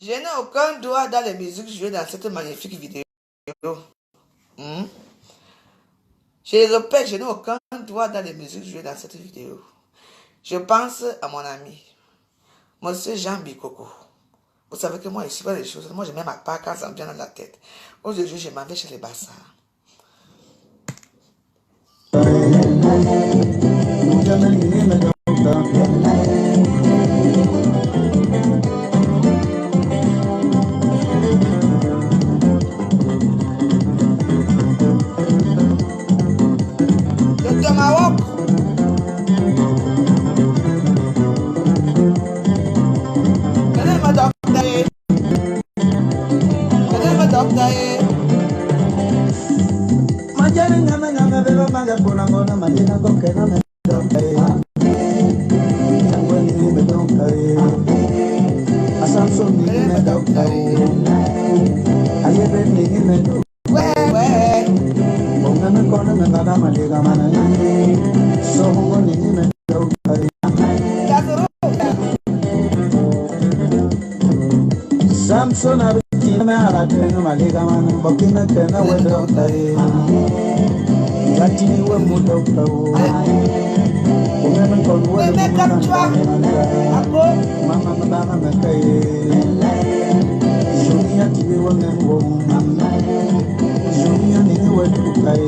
Je n'ai aucun droit dans les musiques jouées dans cette magnifique vidéo. Je répète, je n'ai aucun droit dans les musiques jouées dans cette vidéo. Je pense à mon ami, Monsieur Jean Bikoko. Vous savez que moi, je ne suis pas des choses. Moi, je mets ma part quand ça me vient dans la tête. Aujourd'hui, je m'en vais chez les bassards. Le tomahawk. Donnez-moi docteur. Donnez-moi docteur. Samson abikina ala tena malega mana bokina tena wedo tai Gati we mudo tau Omen kon we mama mama makai Junia tibi wonen wo Junia ni wedo tai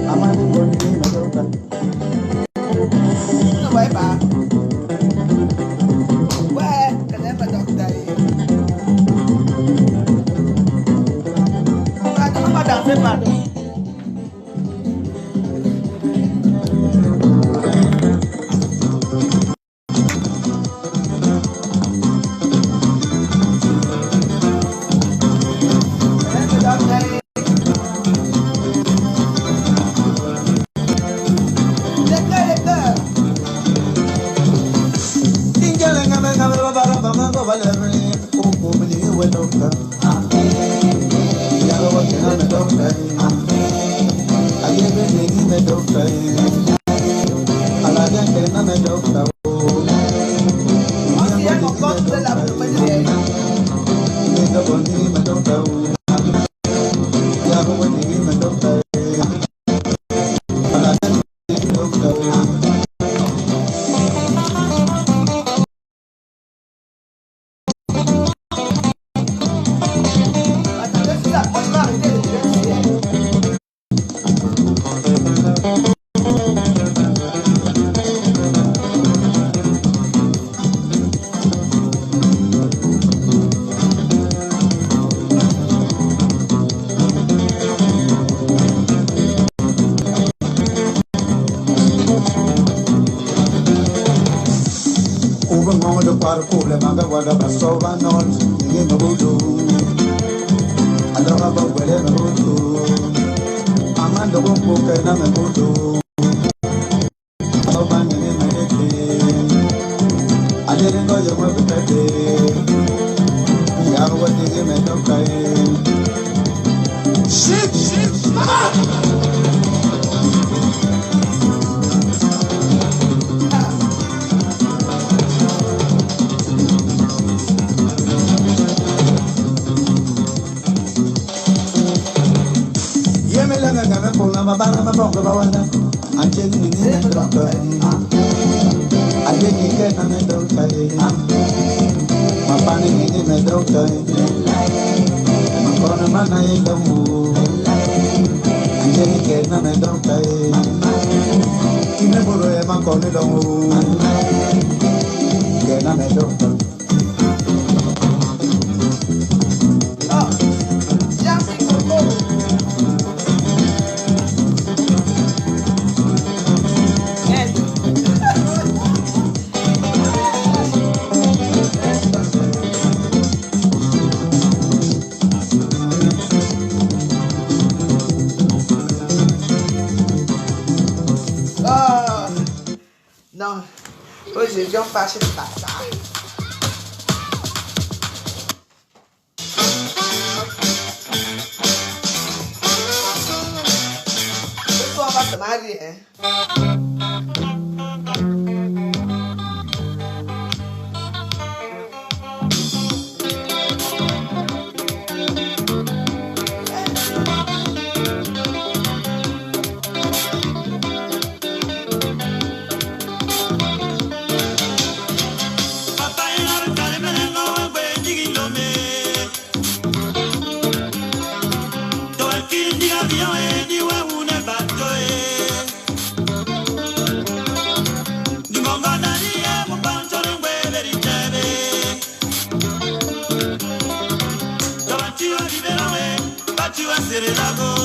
Amani boni medo tai Vai ba. Danser pardon. devions fâchés de bâtard. Ce soir, on va se marier, hein. Ange,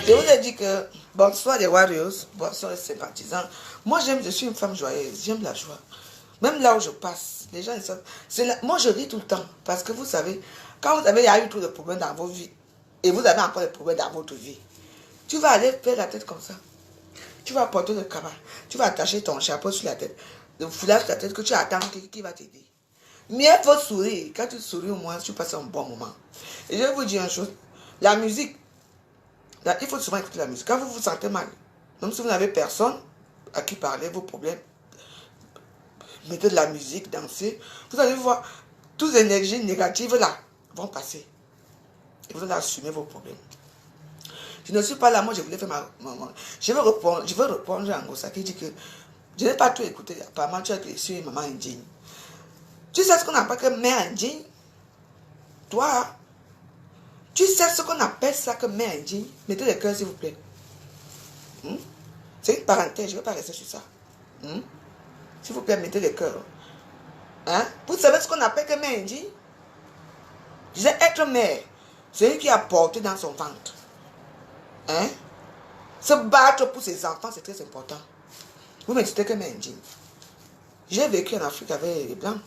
Je vous ai dit que bonsoir les Warriors, bonsoir les sympathisants. Moi, je suis une femme joyeuse, j'aime la joie. Même là où je passe, les gens ils savent. Moi, je ris tout le temps. Parce que vous savez, quand vous avez eu trop de problèmes dans vos vies, et vous avez encore des problèmes dans votre vie, tu vas aller faire la tête comme ça. Tu vas porter le cabas. Tu vas attacher ton chapeau sur la tête, le foulard sur la tête que tu attends qui va t'aider. Mais il faut sourire. Quand tu souris au moins, tu passes un bon moment. Et je vais vous dire une chose. La musique, là, il faut souvent écouter la musique. Quand vous vous sentez mal, même si vous n'avez personne à qui parler vos problèmes, mettez de la musique, dansez. Vous allez voir, toutes les énergies négatives là vont passer. Et vous allez assumer vos problèmes. Je ne suis pas là, moi je voulais faire je veux répondre à Ngosa qui dit que je n'ai pas tout écouté. Apparemment, tu as créé une maman indigne. Tu sais ce qu'on appelle que mère indigne? Toi, tu sais ce qu'on appelle ça que mère indigne? Mettez le cœur s'il vous plaît. C'est une parenthèse, je ne vais pas rester sur ça. S'il vous plaît, mettez le cœur. Vous savez ce qu'on appelle que mère indigne? Je disais être mère, c'est lui qui a porté dans son ventre. Se battre pour ses enfants, c'est très important. Vous me dites que mère indigne. J'ai vécu en Afrique avec les Blancs.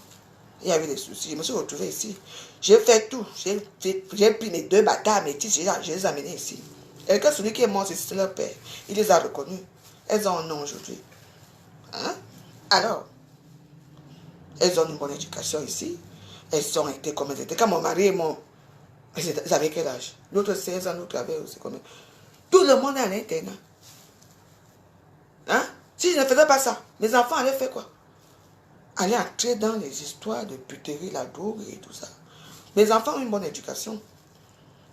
Il y avait des soucis. Je me suis retrouvé ici. J'ai fait tout. J'ai pris mes 2 bâtards, mes titres, je les ai amenés ici. Et que celui qui est mort, c'est leur père. Il les a reconnus. Elles ont un nom aujourd'hui. Alors, elles ont une bonne éducation ici. Elles ont été comme elles étaient. Quand mon mari est mort, ils avaient quel âge? L'autre 16 ans, l'autre avait aussi combien? Tout le monde est à l'internat. Si je ne faisais pas ça, mes enfants allaient faire quoi? Aller entrer dans les histoires de puterie, la drogue et tout ça. Mes enfants ont une bonne éducation.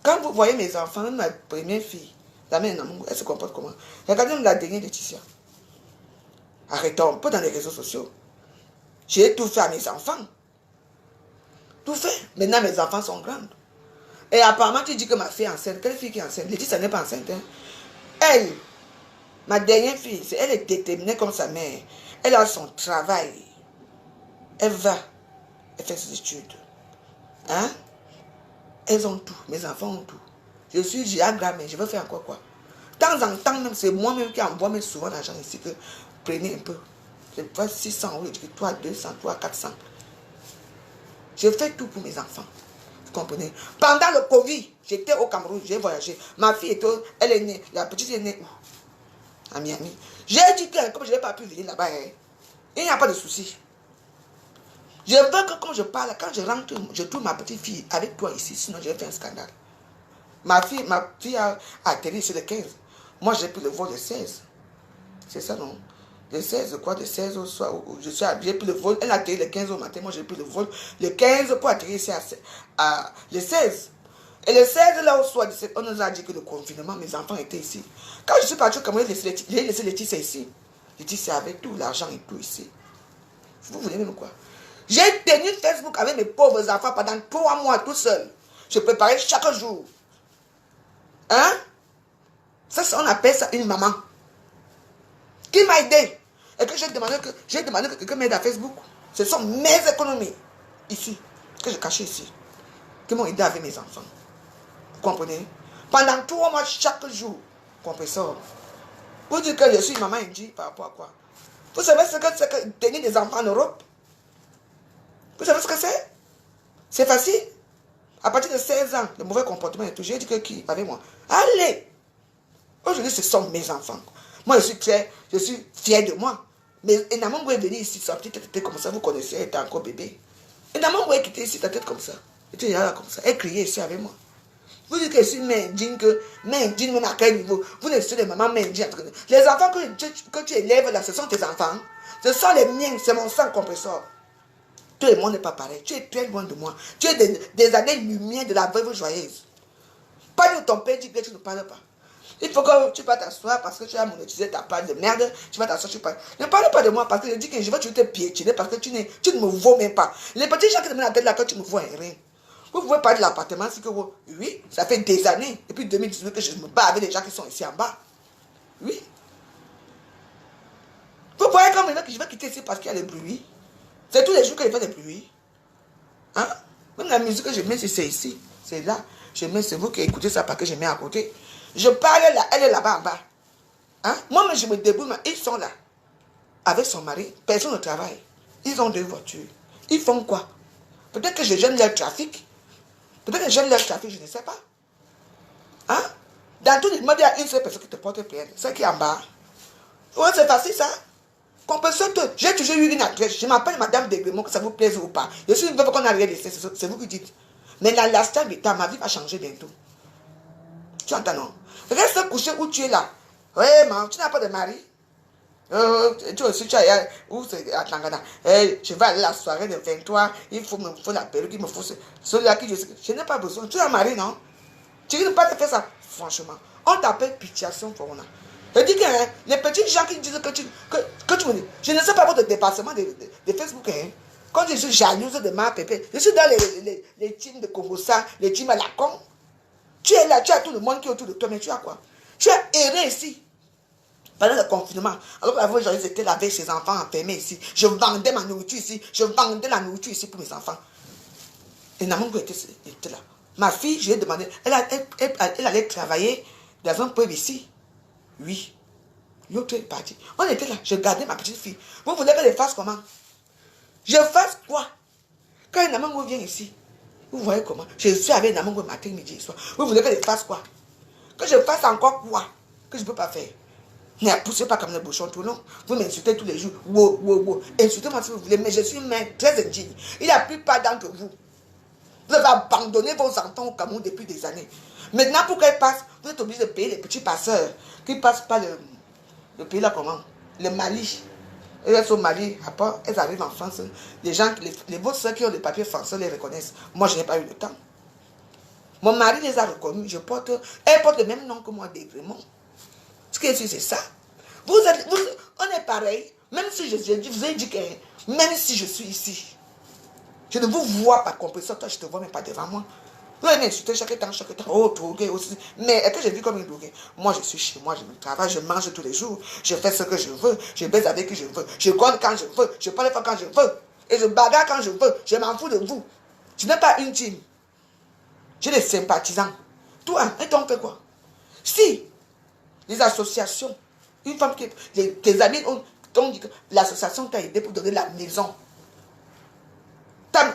Quand vous voyez mes enfants, même ma première fille, la mère, elle se comporte comment? Regardez même la dernière Laetitia. Arrêtons un peu dans les réseaux sociaux. J'ai tout fait à mes enfants. Tout fait. Maintenant, mes enfants sont grandes. Et apparemment, tu dis que ma fille est enceinte. Quelle fille qui est enceinte? Laetitia n'est pas enceinte. Elle, ma dernière fille, elle est déterminée comme sa mère. Elle a son travail. Elle va. Elle fait ses études. Elles ont tout. Mes enfants ont tout. J'ai agramé. Je veux faire encore quoi? De temps en temps, même, c'est moi-même qui envoie même souvent l'argent ici que prenez un peu. Je vois 600 €. Je dis toi 200, toi 400. Je fais tout pour mes enfants. Vous comprenez? Pendant le Covid, j'étais au Cameroun, j'ai voyagé. Ma fille elle est née. La petite est née où? À Miami. J'ai dit que comme je n'ai pas pu venir là-bas, il n'y a pas de souci. Je veux que quand je parle, quand je rentre, je trouve ma petite fille avec toi ici, sinon je vais faire un scandale. Ma fille a atterri sur le 15. Moi, j'ai pris le vol de 16. C'est ça, non? Le 16, quoi, de 16 au soir. J'ai pris le vol. Elle a atterri le 15 au matin. Moi, j'ai pris le vol le 15 pour atterrir ici le 16. Et le 16, là au soir, on nous a dit que le confinement, mes enfants étaient ici. Quand je suis parti au Cameroun, j'ai laissé Laetitia ici. Laetitia avec tout l'argent et tout ici. Vous voulez même quoi? J'ai tenu Facebook avec mes pauvres enfants pendant 3 mois tout seul. Je préparais chaque jour. Ça, on appelle ça une maman. Qui m'a aidé. Et que j'ai demandé que quelqu'un m'aide à Facebook. Ce sont mes économies. Ici. Que je cachais ici. Qui m'ont aidé avec mes enfants. Vous comprenez? Pendant 3 mois chaque jour. Vous comprenez ça? Vous dites que je suis une maman indienne par rapport à quoi? Vous savez ce que c'est que tenir des enfants en Europe? Vous savez ce que c'est? C'est facile. À partir de 16 ans, le mauvais comportement et tout, j'ai dit que qui avec moi? Allez! Aujourd'hui, ce sont mes enfants. Moi, je suis fier de moi. Mais Enamongwe est venu ici, sa petite tête comme ça, vous connaissez, elle était encore bébé. Enamongwe est quitté ici, ta tête comme ça. Elle était là comme ça, elle criait ici avec moi. Vous dites que je suis mendine, même à quel niveau? Vous n'êtes pas des mamans mendines. Les enfants que tu élèves là, ce sont tes enfants. Ce sont les miens, c'est mon sang compresseur. Tout le monde n'est pas pareil. Tu es très loin de moi. Tu es des années-lumière de la veuve joyeuse. Pas de ton père dit que tu ne parles pas. Il faut que tu vas t'asseoir parce que tu as monétisé ta part de merde. Tu vas t'asseoir, tu parles. Ne parle pas de moi parce que je dis que je vais te piétiner parce que tu ne me vaux même pas. Les petits gens qui te mettent la tête là, que tu me vois rien. Vous pouvez parler de l'appartement, c'est que vous, oui, ça fait des années. Depuis 2018 que je me bats avec les gens qui sont ici en bas. Oui. Vous voyez comme je vais quitter ici parce qu'il y a le bruit. C'est tous les jours que je fais des bruits. Même la musique que je mets, c'est ici. C'est là. Je mets, c'est vous qui écoutez ça parce que je mets à côté. Je parle là, elle est là-bas en bas. Hein? Moi, je me débrouille, ils sont là. Avec son mari, personne ne travaille. Ils ont 2 voitures. Ils font quoi? Peut-être que je gêne leur trafic. Peut-être que je gêne leur trafic, je ne sais pas. Hein? Dans tout le monde, il y a une seule personne qui te porte plainte. Celle qui est en bas. Ouais, c'est facile ça. Compensation, j'ai toujours eu une adresse. Je m'appelle Madame Degremont, que ça vous plaise ou pas. Je suis une veuve qu'on a rien laissé, c'est vous qui dites. Mais dans l'instant du temps, ma vie va changer bientôt. Tu entends, non? Reste couché où tu es là. Oui, maman, tu n'as pas de mari. Tu aussi, tu as où c'est à Tangana. Je vais aller à la soirée de 23. Il faut la perruque, il me faut celui-là qui je n'ai pas besoin. Tu as un mari, non? Tu ne peux pas te faire ça. Franchement, on t'appelle pitiation pour moi. Je dis que les petits gens qui disent que tu me dis, je ne sais pas votre dépassement de Facebook. Hein. Quand je suis jalouse de ma pépé, je suis dans les teams de Congossa, les teams à la con. Tu es là, tu as tout le monde qui est autour de toi, mais tu as quoi? Tu as erré ici. Pendant le confinement, alors que avant, j'étais étaient là avec ses enfants enfermés ici. Je vendais ma nourriture ici. Je vendais la nourriture ici pour mes enfants. Et Namongo était là. Ma fille, je lui ai demandé, elle allait travailler dans un pub ici. Oui. L'autre est parti. On était là, je gardais ma petite fille. Vous voulez que je fasse comment? Je fasse quoi? Quand Namongo vient ici, vous voyez comment? Je suis avec Namongo matin, midi et soir. Vous voulez que je fasse quoi? Que je fasse encore quoi? Que je ne peux pas faire? Ne poussez pas comme le bouchon tout long. Vous m'insultez tous les jours. Wow. Insultez-moi si vous voulez, mais je suis très indigne. Il n'y a plus pas d'entre vous. Vous avez abandonné vos enfants au Cameroun depuis des années. Maintenant, pour qu'elles passent, vous êtes obligé de payer les petits passeurs qui passent par le pays là comment? Le Mali. Elles sont au Mali, après, elles arrivent en France. Les gens, vos soeurs qui ont des papiers français les reconnaissent. Moi, je n'ai pas eu le temps. Mon mari les a reconnus. Elle porte le même nom que moi, Degremont. Ce qui est sûr, c'est ça. On est pareil. Même si je vous ai dit que même si je suis ici, je ne vous vois pas compris ça. Toi, je ne te vois même pas devant moi. Vous allez m'insulter chaque temps. Oh, drogué aussi. Mais est-ce que j'ai vu comme une droguée? Moi, je suis chez moi, je travaille, je mange tous les jours. Je fais ce que je veux. Je baise avec qui je veux. Je compte quand je veux. Je parle quand je veux. Et je bagarre quand je veux. Je m'en fous de vous. Tu n'es pas une team. J'ai des sympathisants. Toi, et toi, on fait quoi? Si les associations, une femme qui... Tes amis t'ont dit que l'association t'a aidé pour donner la maison.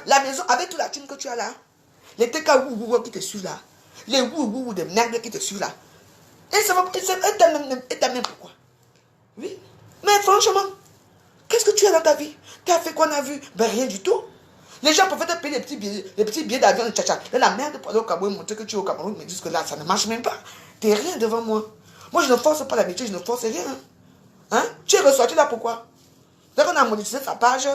La maison, avec toute la thune que tu as là, les TK qui te suivent là, les de merde qui te suivent là, et t'as même pourquoi? Oui. Mais franchement, qu'est-ce que tu as dans ta vie? Tu as fait quoi on a vu? Ben rien du tout. Les gens peuvent te payer les petits billets d'avion de tcha-tcha. La merde pour aller au Cameroun, montrer que tu es au Cameroun, mais jusque là, ça ne marche même pas. Tu n'es rien devant moi. Moi, je ne force pas l'habitude, je ne force rien. Hein? Tu es ressorti là pourquoi? Dès qu'on a monétisé sa page,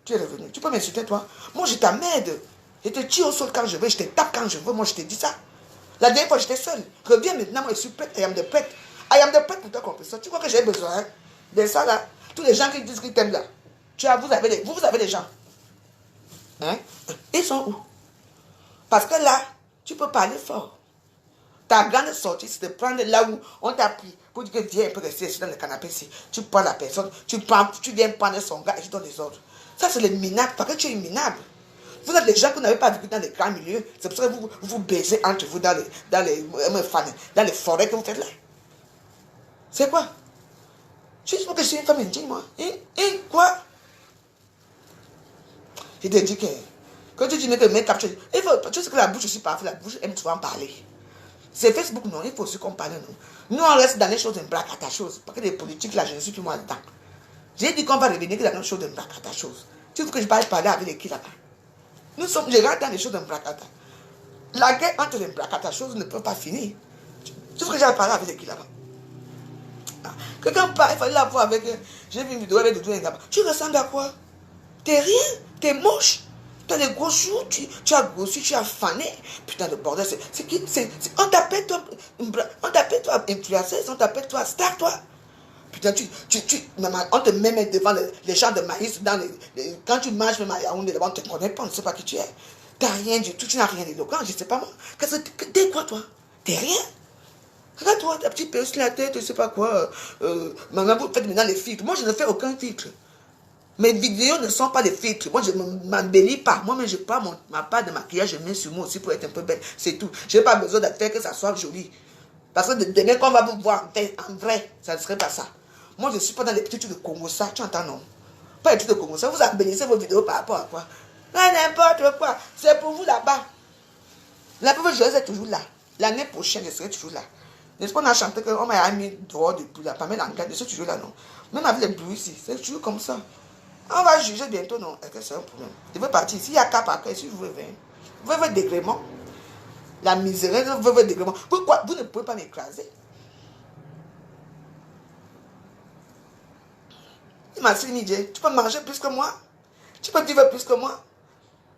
tu es revenu. Tu peux m'insulter, toi? Moi, je t'emmerde. Je te tire au sol quand je veux, je te tape quand je veux. Moi, je te dis ça. La dernière fois, j'étais seul. Reviens maintenant, moi, je suis prête. I am the prête. I am the prête pour toi comprendre ça. Tu crois que j'ai besoin de ça, là? Tous les gens qui disent qu'ils t'aiment, là. Vous avez des gens. Hein? Ils sont où? Parce que là, tu peux parler fort. Ta grande sortie, c'est de prendre là où on t'a pris pour dire que viens un peu rester dans le canapé ici. Tu prends la personne, tu viens prendre son gars et tu donnes les ordres. Ça, c'est les minables, parce que tu es minable. Vous êtes les gens que vous n'avez pas vécu dans les grands milieux. C'est pour ça que vous baisez entre vous dans les forêts que vous faites là. C'est quoi? Je dis que je suis une femme indigne, moi. Et quoi? Je te dis que quand tu dis que mes captures, il faut, tu sais que la bouche aussi parfois, la bouche aime souvent parler. C'est Facebook, non, il faut aussi qu'on parle, nous. Nous, on reste dans les choses d'un braque à ta chose. Parce que les politiques, là, je ne suis plus moi dedans. J'ai dit qu'on va revenir dans les choses d'un braque à ta chose. Tu veux que je parle parler avec les qui là-bas? Nous sommes, je rentre dans les choses d'un braque à ta. La guerre entre les braque à ta chose ne peut pas finir. Tu veux que j'aille parler avec les qui là-bas? Quelqu'un parle, il fallait la voir avec. J'ai vu une vidéo avec des là-bas. Tu ressembles à quoi? T'es rien, t'es moche. Tu as des gros joues, tu as grossi, tu as fané. Putain de bordel, on t'appelle toi influenceuse, on t'appelle toi star, toi. Putain, on te met devant les champs de maïs, quand tu manges même à Yaoundé, on ne te connaît pas, on ne sait pas qui tu es. Tu n'as rien du tout, tu n'as rien d'éloquent, je ne sais pas moi. T'es quoi toi? T'es rien. Regarde-toi, ta petite perruque sur la tête, je ne sais pas quoi. Maman, vous faites maintenant les filtres. Moi, je ne fais aucun filtre. Mes vidéos ne sont pas des filtres. Moi, je ne m'embellis pas. Moi-même, je prends ma part de maquillage, je mets sur moi aussi pour être un peu belle. C'est tout. Je n'ai pas besoin de faire que ça soit joli. Parce que demain, quand on va vous voir en vrai, ça ne serait pas ça. Moi, je ne suis pas dans les petits trucs de Congo, ça. Tu entends, non? Pas les trucs de Congo, ça. Vous embellissez vos vidéos par rapport à quoi? N'importe quoi. C'est pour vous là-bas. La preuve, je serai toujours là. L'année prochaine, je serai toujours là. N'est-ce pas, on a chanté qu'on m'a mis dehors depuis là. Pas mal en je suis toujours là, non? Même avec les bruits ici, c'est toujours comme ça. On va juger bientôt, non? Est-ce que c'est un problème? Je veux partir. S'il y a cap après, si vous voulez, vous voulez dégrèvement. La misère, vous voulez dégrèvement. Pourquoi vous ne pouvez pas m'écraser? Il m'a dit, tu peux manger plus que moi? Tu peux vivre plus que moi?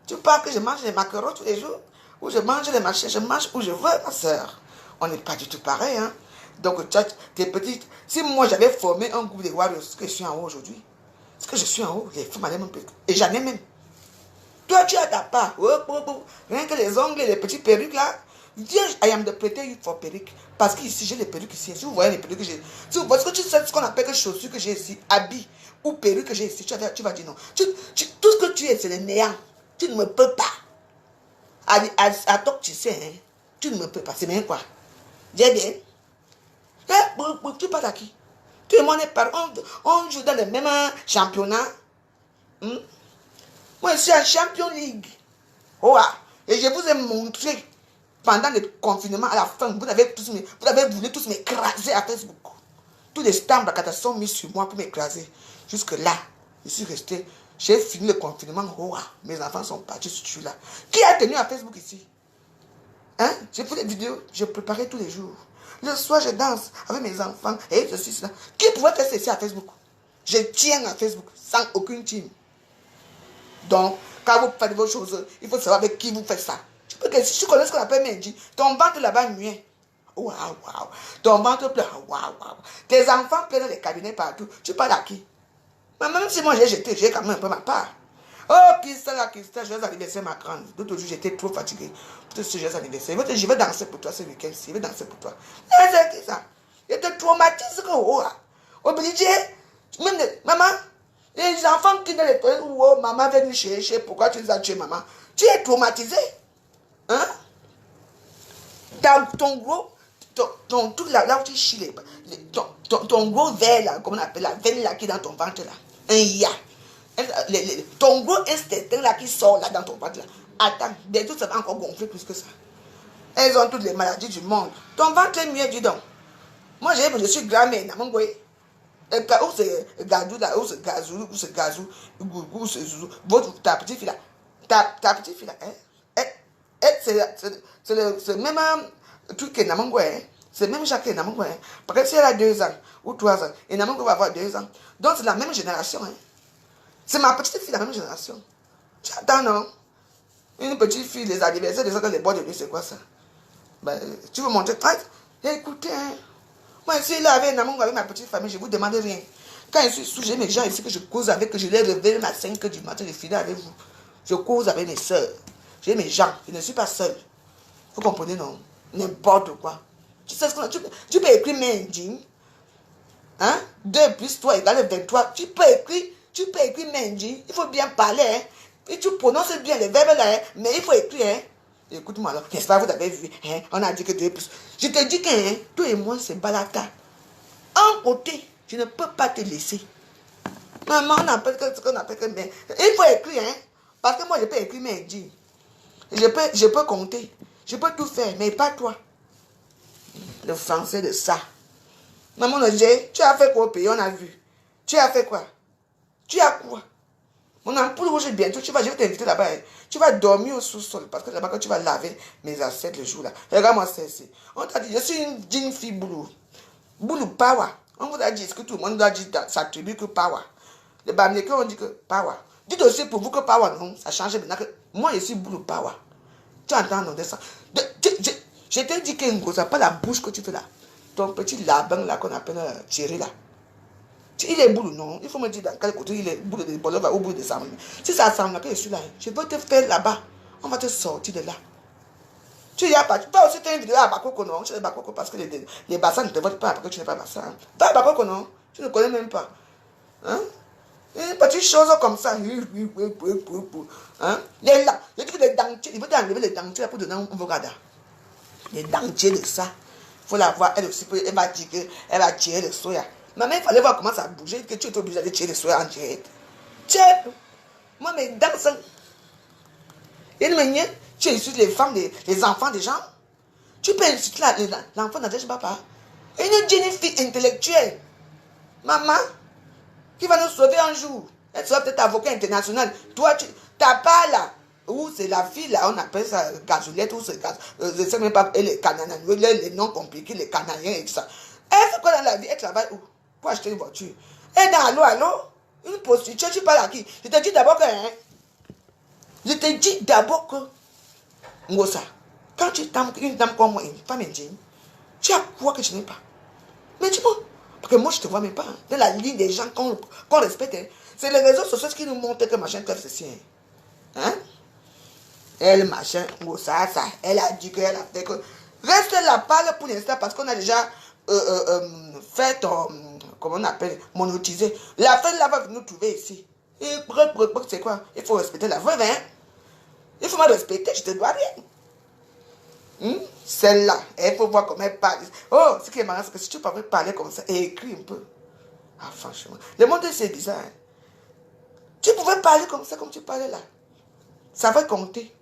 Tu parles que je mange les macarons tous les jours? Ou je mange les machins, je mange où je veux, ma soeur. On n'est pas du tout pareil, hein? Donc, tes petites... Si moi, j'avais formé un groupe de warriors, ce que je suis en haut aujourd'hui, ce que je suis en haut, les femmes allaient même plus. Et j'en ai même. Toi, tu as ta part. Oh, oh, oh. Rien que les ongles et les petites perruques là. Viens, I am the pretty for perruque. Parce qu'ici, j'ai les perruques ici. Si vous voyez les perruques que j'ai. Si vous voyez ce que tu sais, ce qu'on appelle les chaussures que j'ai ici, habits ou perruques que j'ai ici, tu vas dire non. Tout ce que tu es, c'est le néant. Tu ne me peux pas. À toi, tu sais, hein, tu ne me peux pas. C'est bien quoi? J'ai bien. Tu parles à qui? Tout le monde est par. On joue dans le même championnat. Moi, je suis en Champions League. Oh, et je vous ai montré pendant le confinement, à la fin, vous avez voulu tous m'écraser à Facebook. Tous les stamps sont mis sur moi pour m'écraser. Jusque-là, je suis resté. J'ai fini le confinement. Oh, mes enfants sont partis, je suis là. Qui a tenu à Facebook ici? Hein? J'ai fait des vidéos, je préparais tous les jours. Le soir, je danse avec mes enfants et ceci, cela. Qui pouvait faire ceci à Facebook? Je tiens à Facebook sans aucune team. Donc, quand vous faites vos choses, il faut savoir avec qui vous faites ça. Si tu connais ce qu'on appelle Mendy, ton ventre là-bas nuit. Waouh, waouh. Ton ventre pleure. Waouh, waouh. Tes enfants pleurent dans les cabinets partout. Tu parles à qui? Mais même si moi j'ai jeté, j'ai quand même un peu ma part. Oh, Christelle, joyeux anniversaire, ma grande. L'autre jour, j'étais trop fatigué pour ce joyeux anniversaire. Je vais danser pour toi ce week-end. Je vais danser pour toi. C'est qui ça? Je te traumatise. Obligé. Même maman, les enfants qui dans les toilettes, oh, maman vient nous chercher. Pourquoi tu les as tués, maman? Tu es traumatisé. Hein? Dans ton gros, ton tout là où tu chies, ton gros verre là, comment on appelle la veine là qui est dans ton ventre là. Un ya. Ton gros intestin là qui sort là dans ton ventre là. Attends, bientôt ça va encore gonfler plus que ça. Elles ont toutes les maladies du monde. Ton ventre est mieux, dis donc. Moi, je suis grand-mère, n'a mon goye. Où c'est Gadou là, où c'est Gazou, où c'est Gazou, où c'est Zouzou. Ta petite fille là. Ta petite fille là, hein? C'est le même truc que Namango, hein? C'est même Jacques Namango, hein? Parce que si elle a 2 ans ou 3 ans, et Namango va avoir 2 ans. Donc c'est la même génération, hein? C'est ma petite fille, la même génération. Tu attends, non? Une petite fille, les anniversaires, les autres, les bois de nuit, c'est quoi ça? Ben, tu veux montrer? Écoutez, hein? Moi, si là avec Namango, avec ma petite famille, je ne vous demande rien. Quand je suis sous, j'ai mes gens ici que je cause avec, que je les réveille à 5 h du matin, je finis avec vous. Je cause avec mes soeurs. J'ai mes gens, je ne suis pas seul. Vous comprenez, non? N'importe quoi. Tu sais ce qu'on a? Tu peux écrire Mendy. Hein? 2 plus 3 égale 23. Tu peux écrire Mendy. Il faut bien parler, hein? Et tu prononces bien les verbes là, hein? Mais il faut écrire, hein? Écoute-moi alors, n'est-ce pas, vous avez vu, hein? On a dit que 2 plus. Je te dis que, hein, toi et moi, c'est balata. En côté, je ne peux pas te laisser. Maman, on appelle ce qu'on appelle que mais il faut écrire, hein? Parce que moi, je peux écrire Mendy. Je peux compter. Je peux tout faire, mais pas toi. Le français de ça. Maman, tu as fait quoi au pays? On a vu. Tu as fait quoi? Tu as quoi? Mon ampoule rouge, bientôt, je vais t'inviter là-bas. Hein. Tu vas dormir au sous-sol. Parce que là-bas, quand tu vas laver mes assiettes le jour là. Regarde-moi celle-ci. On t'a dit, je suis une jeune fille boulou. Boulou power. On vous a dit, est-ce que tout le monde doit dire dans sa tribu que power? Les Bamilekés ont dit que power. Dites aussi pour vous que power, non, ça change maintenant que moi, je suis boulou power. Tu entends, non, de ça. Je t'ai dit que c'est pas la bouche que tu fais là. Ton petit labin là qu'on appelle Thierry là. Il est boulot, non? Il faut me dire dans quel côté il est boulot de Bolova ou boulot de Sam. Si ça semble que je suis là, je vais te faire là-bas. On va te sortir de là. Tu y as pas. Tu peux aussi faire une vidéo à Bakoko, non? Tu es Bakoko parce que bassins ne te votent pas parce que tu n'es pas bassin. Va à Bakoko, non? Tu ne connais même pas. Hein? Une petite chose comme ça. Hein? Les dentiers, il faut enlever les dentiers pour donner un avocado. Les dentiers de ça. Il faut la voir, elle aussi, elle va dire qu'elle va tirer le soya. Maman, il fallait voir comment ça bougeait, que tu es obligé de tirer le soya en direct. Tiens, moi, mes dents sont... Et une manière, tu insultes les femmes, les enfants des gens. Tu peux insulter l'enfant de ton papa. Et une jeune fille intellectuelle. Maman, qui va nous sauver un jour. Elle sera peut-être avocat international. Toi, tu n'as pas là. Ou c'est la fille là, on appelle ça gazolette, ou c'est gaz. Je ne sais même pas, et les Canadiens, les noms compliqués, les Canadiens et tout ça. Elle fait quoi dans la vie? Elle travaille où? Pour acheter une voiture. Et dans allô, une prostituée, tu parles à qui? Je te dis d'abord que, hein, je te dis d'abord que, Ngosa, quand tu t'aimes une dame comme moi, une femme indienne, tu as quoi que je n'ai pas? Mais dis-moi, parce que moi je ne te vois même pas. Hein. Dans la ligne des gens qu'on respecte, hein. C'est les réseaux sociaux qui nous montrent que machin fait ceci. Hein? Elle, machin, Ngosa, ça, elle a dit qu'elle a fait que. Reste la parle pour l'instant parce qu'on a déjà fait, comment on appelle, monétiser. La fête là va nous trouver ici. Et c'est quoi? Il faut respecter la veuve, hein? Il faut me respecter, je te dois rien. Celle-là, il faut voir comment elle parle. Oh, ce qui est marrant, c'est que si tu pouvais parler comme ça et écrire un peu. Ah, franchement. Le monde, c'est bizarre. Hein? Tu pouvais parler comme ça, comme tu parlais là. Ça va compter.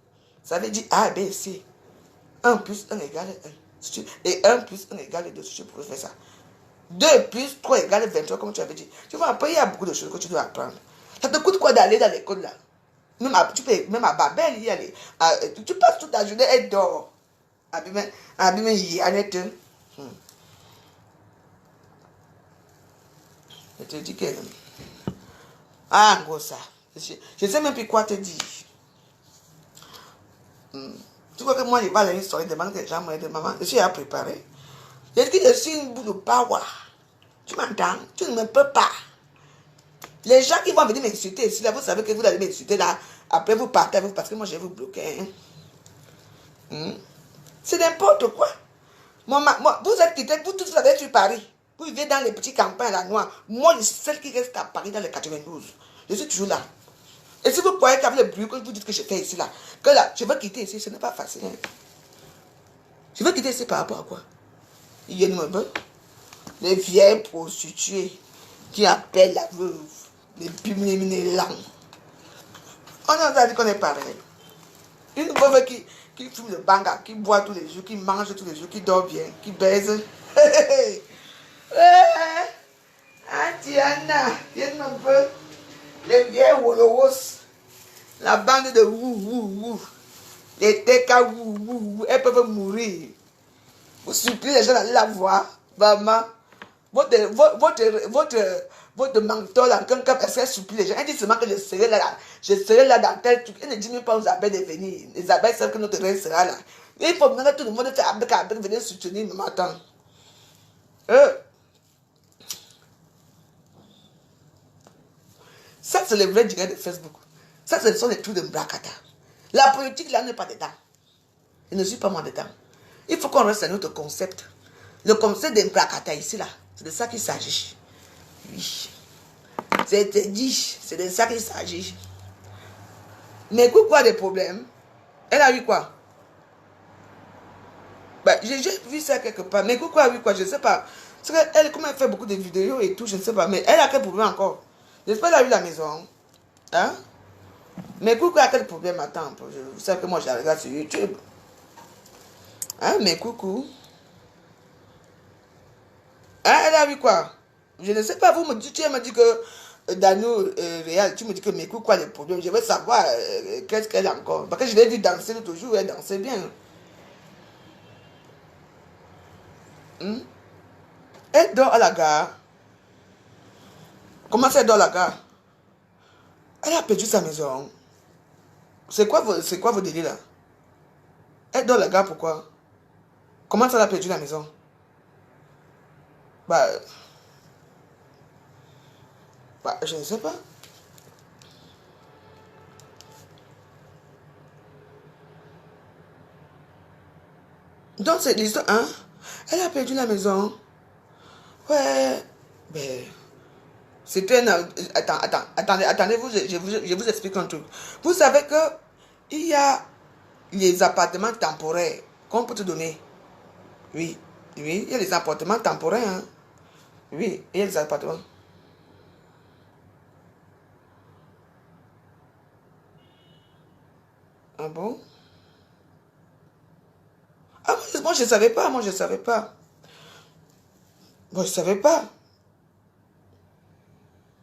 Ça veut dire A, B, C. 1 plus 1 égale 1. Et 1 plus 1 égale 2, si tu pouvais faire ça. 2 plus 3 égale 23, comme tu avais dit. Tu vois, après, il y a beaucoup de choses que tu dois apprendre. Ça te coûte quoi d'aller dans l'école là? Tu peux même à Babel y aller. Tu passes toute la journée et dors. Abîme y Annette. Je te dis que. Ah, gros ça. Je ne sais même plus quoi te dire. Tu vois que moi, je vais aller une histoire, demande que les gens me disent, maman, je suis à préparer. Je dis que je suis une boule de power. Tu m'entends? Tu ne me peux pas. Les gens qui vont venir m'insulter ici, là, vous savez que vous allez m'insulter là. Après, vous partez parce que moi, je vais vous bloquer. Hein? C'est n'importe quoi. Vous êtes quittés, vous tous vous avez sur Paris. Vous vivez dans les petits campagnes là noirs. Moi, je suis celle qui reste à Paris dans le 92. Je suis toujours là. Et si vous croyez qu'avec le bruit que vous dites que je fais ici là, que là, je veux quitter ici, ce n'est pas facile. Hein. Je veux quitter ici par rapport à quoi? Il y a les vieilles prostituées qui appellent la veuve, les pimés langues. On a dit qu'on est pareil. Une veuve qui fume le banga, qui boit tous les jours, qui mange tous les jours, qui dort bien, qui baise. Ah, Tiana, viens un peu. Les vieilles Wolowos, la bande de wou, les Teka wou, elles peuvent mourir. Vous suppliez les gens d'aller la voir, maman. Votre mentor là, quelqu'un essaie de supplier les gens. Elle dit seulement que je serai là dans tel truc. Elle ne dit même pas aux abeilles de venir. Les abeilles savent que notre reine sera là. Il faut maintenant que tout le monde fait avec venir soutenir maman. Attends. Ça, c'est le vrai direct de Facebook. Ça, ce sont les trucs de Mbrakata. La politique, là, n'est pas dedans. Je ne suis pas moi dedans. Il faut qu'on reste à notre concept. Le concept de Mbrakata ici, là, c'est de ça qu'il s'agit. Oui. C'est dit, c'est de ça qu'il s'agit. Mais quoi des problèmes? Elle a eu quoi? Ben, j'ai vu ça quelque part. Mais quoi a eu quoi? Je ne sais pas. Parce qu'elle, comme elle fait beaucoup de vidéos et tout, je ne sais pas. Mais elle a quel problème encore? J'espère qu'elle a eu la maison. Hein? Mais coucou a quel problème? Attends, vous savez que moi je la regarde sur YouTube. Hein? Mais coucou. Hein? Elle a vu quoi? Je ne sais pas, vous me dites, tu me dit que Dano Réal, tu me dis que mais coucou a le problème. Je veux savoir qu'est-ce qu'elle a encore. Parce que je l'ai vu danser l'autre jour, elle dansait bien. Elle dort à la gare. Comment ça elle dort à la gare? Elle a perdu sa maison. C'est quoi vos délires là? Elle dort à la gare pourquoi? Comment ça elle a perdu la maison? Bah, je ne sais pas. Donc c'est l'histoire, hein? Elle a perdu la maison. Ouais. Ben, C'était un... Attendez, je vous explique un truc. Vous savez que il y a les appartements temporaires qu'on peut te donner. Oui, oui, il y a les appartements temporaires. Hein. Oui, il y a les appartements. Ah bon? Ah, moi, je ne savais pas, moi, je ne savais pas. Moi, je ne savais pas.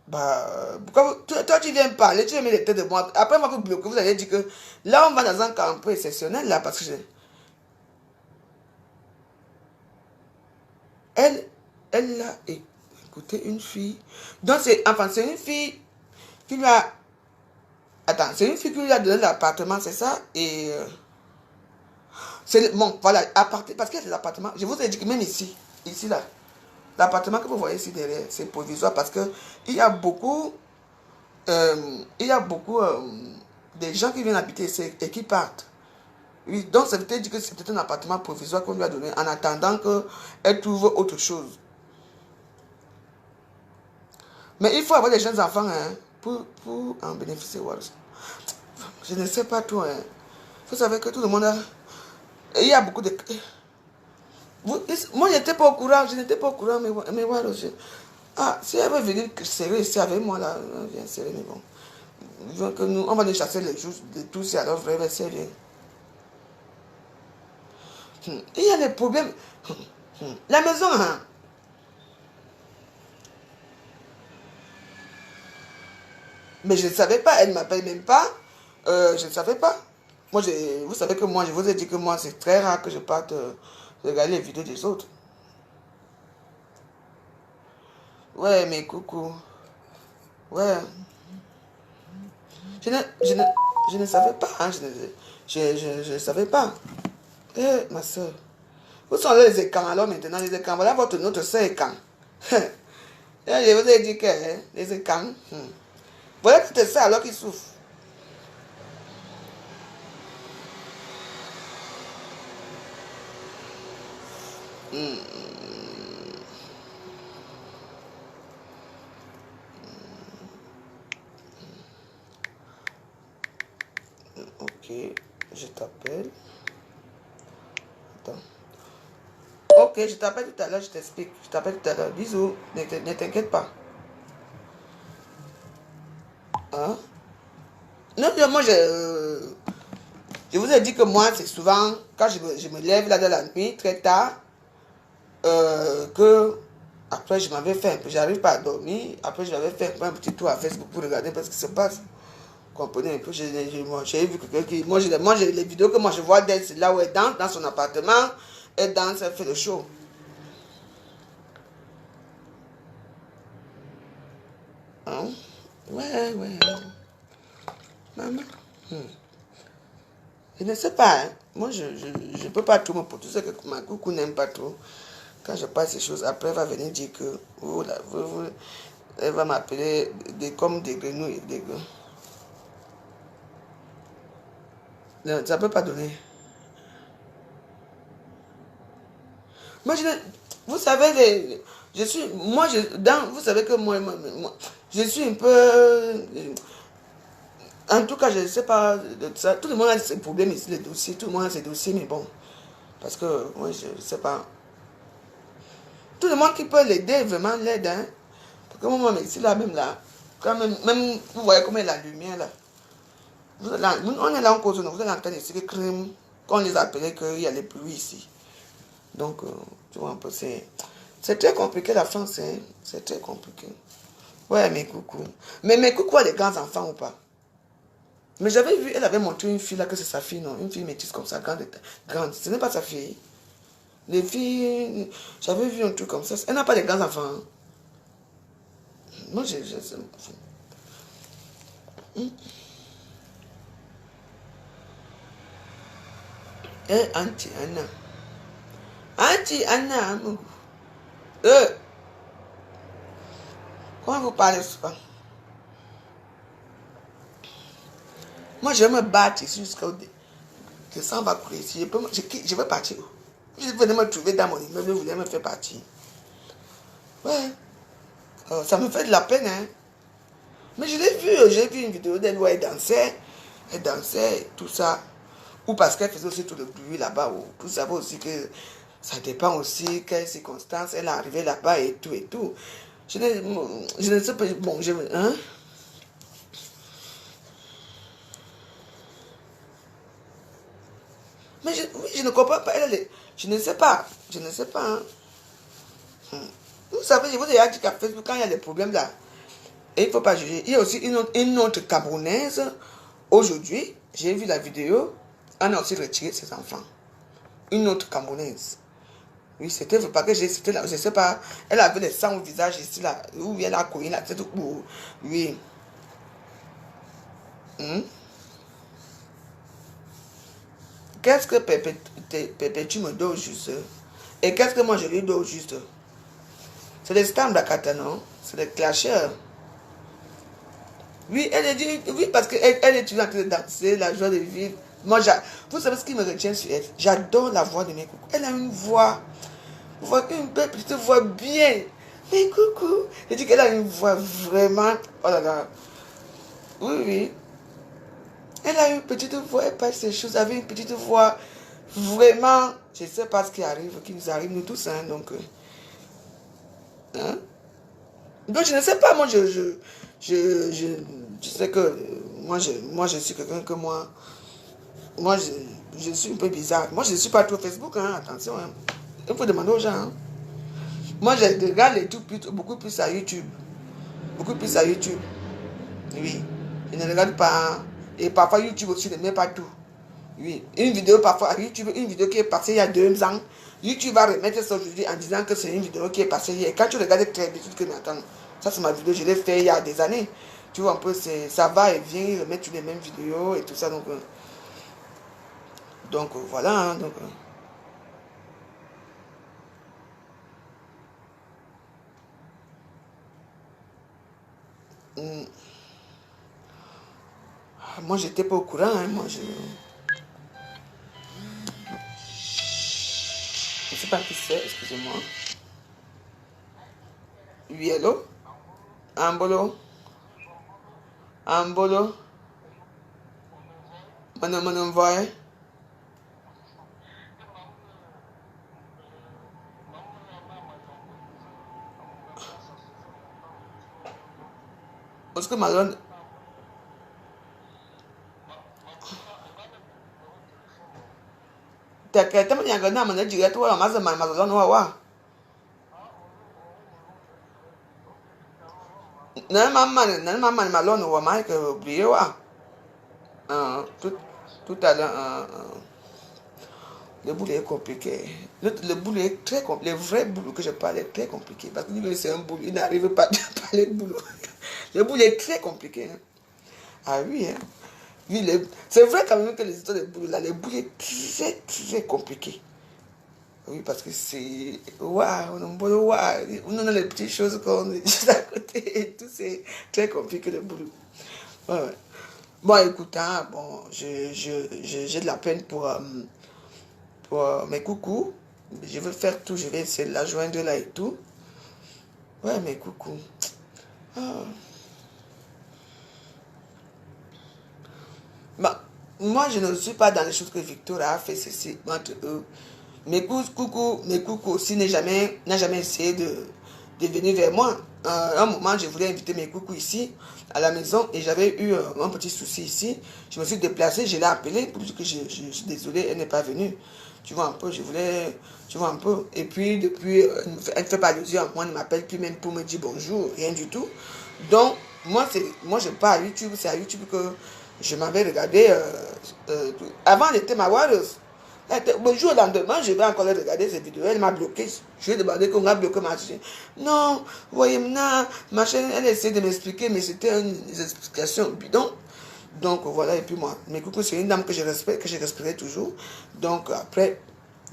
Bah, pourquoi toi, tu viens parler, tu viens mettre les têtes de moi. Après, moi, vous bloquez, vous allez dire que là, on va dans un camp un peu exceptionnel, là, parce que elle, elle a écouté une fille. Donc, c'est une fille qui lui a... Attends, c'est une fille qui lui a donné l'appartement, c'est ça? Et... bon, voilà, parce qu'il y a des appartements, je vous ai dit que même ici, là, l'appartement que vous voyez ici derrière, c'est provisoire parce que il y a beaucoup, de gens qui viennent habiter ici et qui partent. Oui, donc ça veut dire que c'est peut-être un appartement provisoire qu'on lui a donné en attendant qu'elle trouve autre chose. Mais il faut avoir des jeunes enfants hein, pour en bénéficier. Je ne sais pas tout. Hein. Vous savez que tout le monde a... Il y a beaucoup de... Moi, je n'étais pas au courant, mais voilà. Ah, si elle veut venir serrer ici avec moi, là, elle vient serrer, mais bon. Donc, nous, on va nous chasser les jours de tous, alors vraiment, c'est bien. Il y a des problèmes. La maison, hein. Mais je ne savais pas, elle ne m'appelle même pas. Je ne savais pas. Moi, vous savez que moi, je vous ai dit que moi, c'est très rare que je parte regarder les vidéos des autres. Ouais, mais coucou. Ouais. Je ne savais pas. Hein, je ne savais pas. Eh, ma soeur. Où sont les écrans alors maintenant? Les écrans, voilà notre soeur écran. Je vous ai dit que les écrans. Voilà que c'est ça alors qu'il souffre. Ok, je t'appelle. Attends. Ok, je t'appelle tout à l'heure, je t'explique. Je t'appelle tout à l'heure. Bisous, ne t'inquiète pas. Hein? Non, moi, je vous ai dit que moi, c'est souvent, quand je me lève là dans la nuit, très tard, que après, je m'avais fait un peu, j'arrive pas à dormir, après, je m'avais fait un petit tour à Facebook pour regarder ce qui se passe. Comprenez un peu, j'ai vu que quelqu'un qui... Moi, les vidéos que moi je vois d'elle, c'est là où elle danse, dans son appartement, elle danse, elle fait le show. Hein? Ouais. Maman. Je ne sais pas, hein. Moi, je ne peux pas tout me pour tout ce que ma coucou n'aime pas trop. Quand je passe ces choses, après, elle va venir dire que, elle va m'appeler comme des grenouilles. Non, ça ne peut pas donner. Moi, vous savez, vous savez que moi, je suis un peu, en tout cas, je ne sais pas, ça, tout le monde a ses problèmes ici, les dossiers, tout le monde a ses dossiers, mais bon, parce que, moi, je ne sais pas, tout le monde qui peut l'aider, vraiment l'aide, hein, parce que moi, ici, là, même là, quand même, vous voyez comment il y a la lumière, là, on est là en cause, vous êtes en train de dire crime, qu'on les appelait qu'il y a les pluies ici, donc, tu vois un peu, c'est très compliqué la France, hein, c'est très compliqué. Ouais, mais coucou. Mais mes coucou a des grands enfants ou pas? Mais j'avais vu, elle avait montré une fille là, que c'est sa fille, non? Une fille métisse comme ça, grande. Ce n'est pas sa fille. Les filles, j'avais vu un truc comme ça. Elle n'a pas de grands enfants. Hein. Moi, Eh, Auntie Anna. Auntie Anna. Comment vous parlez souvent? Moi, je vais me battre ici jusqu'au... Le sang va couler ici. Je vais partir. Je venais me trouver dans mon immeuble, je voulais me faire partir. Ouais. Ça me fait de la peine, hein. Mais je l'ai vu, j'ai vu une vidéo d'elle où elle dansait, tout ça. Ou parce qu'elle faisait aussi tout le bruit là-bas. Vous savez aussi que ça dépend aussi quelles circonstances elle est arrivée là-bas et tout et tout. Je ne sais pas, bon, hein? Mais oui, je ne comprends pas, je ne sais pas, hein. Vous savez, je vous ai dit qu'à Facebook, quand il y a des problèmes là, et il ne faut pas juger. Il y a aussi une autre Camerounaise. Aujourd'hui, j'ai vu la vidéo. On a aussi retiré ses enfants. Une autre Camerounaise. Oui, c'était pas que c'était là. Je ne sais pas. Elle avait le sang au visage ici, là. Où elle a cogné la tête. Oui. Qu'est-ce que Pépé, me donne juste? Et qu'est-ce que moi je lui donne juste? C'est des stands d'Akata, non? C'est des clasheurs. Oui, elle dit, oui, parce qu'elle est toujours en train de danser, la joie de vivre. Moi, vous savez ce qui me retient sur elle? J'adore la voix de mes coucous. Elle a une voix, une belle petite voix bien. Mes coucous. Je dis qu'elle a une voix vraiment, oh là là. Oui, oui. Elle a une petite voix, elle passe ses choses avec une petite voix. Vraiment, je ne sais pas ce qui arrive, qui nous arrive, nous tous, hein, donc. Hein? Donc, je ne sais pas, moi, je sais que moi, je suis quelqu'un que moi, je suis un peu bizarre. Moi, je ne suis pas trop Facebook, hein, attention. Hein. Il faut demander aux gens. Hein. Moi, je regarde les trucs beaucoup plus à YouTube. Beaucoup plus à YouTube. Oui. Je ne regarde pas. Hein. Et parfois, YouTube aussi ne met pas tout. Oui. Une vidéo, parfois, à YouTube, une vidéo qui est passée il y a 2 ans, YouTube va remettre ça aujourd'hui en disant que c'est une vidéo qui est passée hier. Quand tu regardes très vite, tu te dis, attends, ça c'est ma vidéo, je l'ai fait il y a des années. Tu vois un peu, ça va et vient, ils remettent toutes les mêmes vidéos et tout ça. Donc voilà. Hein, donc, moi, j'étais pas au courant. Hein, moi, je ne sais pas qui c'est, excusez-moi. Oui, hello? Ambolo? Ambolo? Mon voix. Parce que Malone. T'as quelqu'un qui a regardé à mon direct, ouais, Malone, ouais. Nan maman Malone, ouais, Mike, oublié, ouais. Tout à l'heure, le boulot est compliqué. Le boulot est très compliqué. Le vrai boulot que je parle est très compliqué. Parce que c'est un boulot, il n'arrive pas à parler de boulot. Le boulot est très compliqué. Hein. Ah oui, hein. Oui, c'est vrai quand même que les histoires de boulot, là, le boulot est très, très compliqué. Oui, parce que c'est. Waouh, on a les petites choses qu'on est juste à côté et tout, c'est très compliqué le boulot. Ouais, ouais. Bon, écoute, hein, bon, j'ai de la peine pour mes coucous. Je veux faire tout, je vais essayer de la joindre là et tout. Ouais, mes coucous. Ah. Bah, moi, je ne suis pas dans les choses que Victor a fait ceci entre eux. Mes coucous aussi n'a jamais essayé de venir vers moi. À un moment, je voulais inviter mes coucous ici, à la maison, et j'avais eu un petit souci ici. Je me suis déplacé, je l'ai appelé pour dire que je suis désolé, elle n'est pas venue. Tu vois un peu, tu vois un peu. Et puis, depuis, elle ne fait pas allusion à moi, elle ne m'appelle plus même pour me dire bonjour, rien du tout. Donc, moi je pars à YouTube, c'est à YouTube que je m'avais regardé. Avant, elle était ma Warriors. Le jour au lendemain, je vais encore regarder cette vidéo. Elle m'a bloqué. Je lui ai demandé qu'on a bloqué ma chaîne. Non, voyez, ma chaîne, elle essaie de m'expliquer, mais c'était une explication bidon. Donc voilà, et puis moi, mes coucous, c'est une dame que je respecterai toujours. Donc après,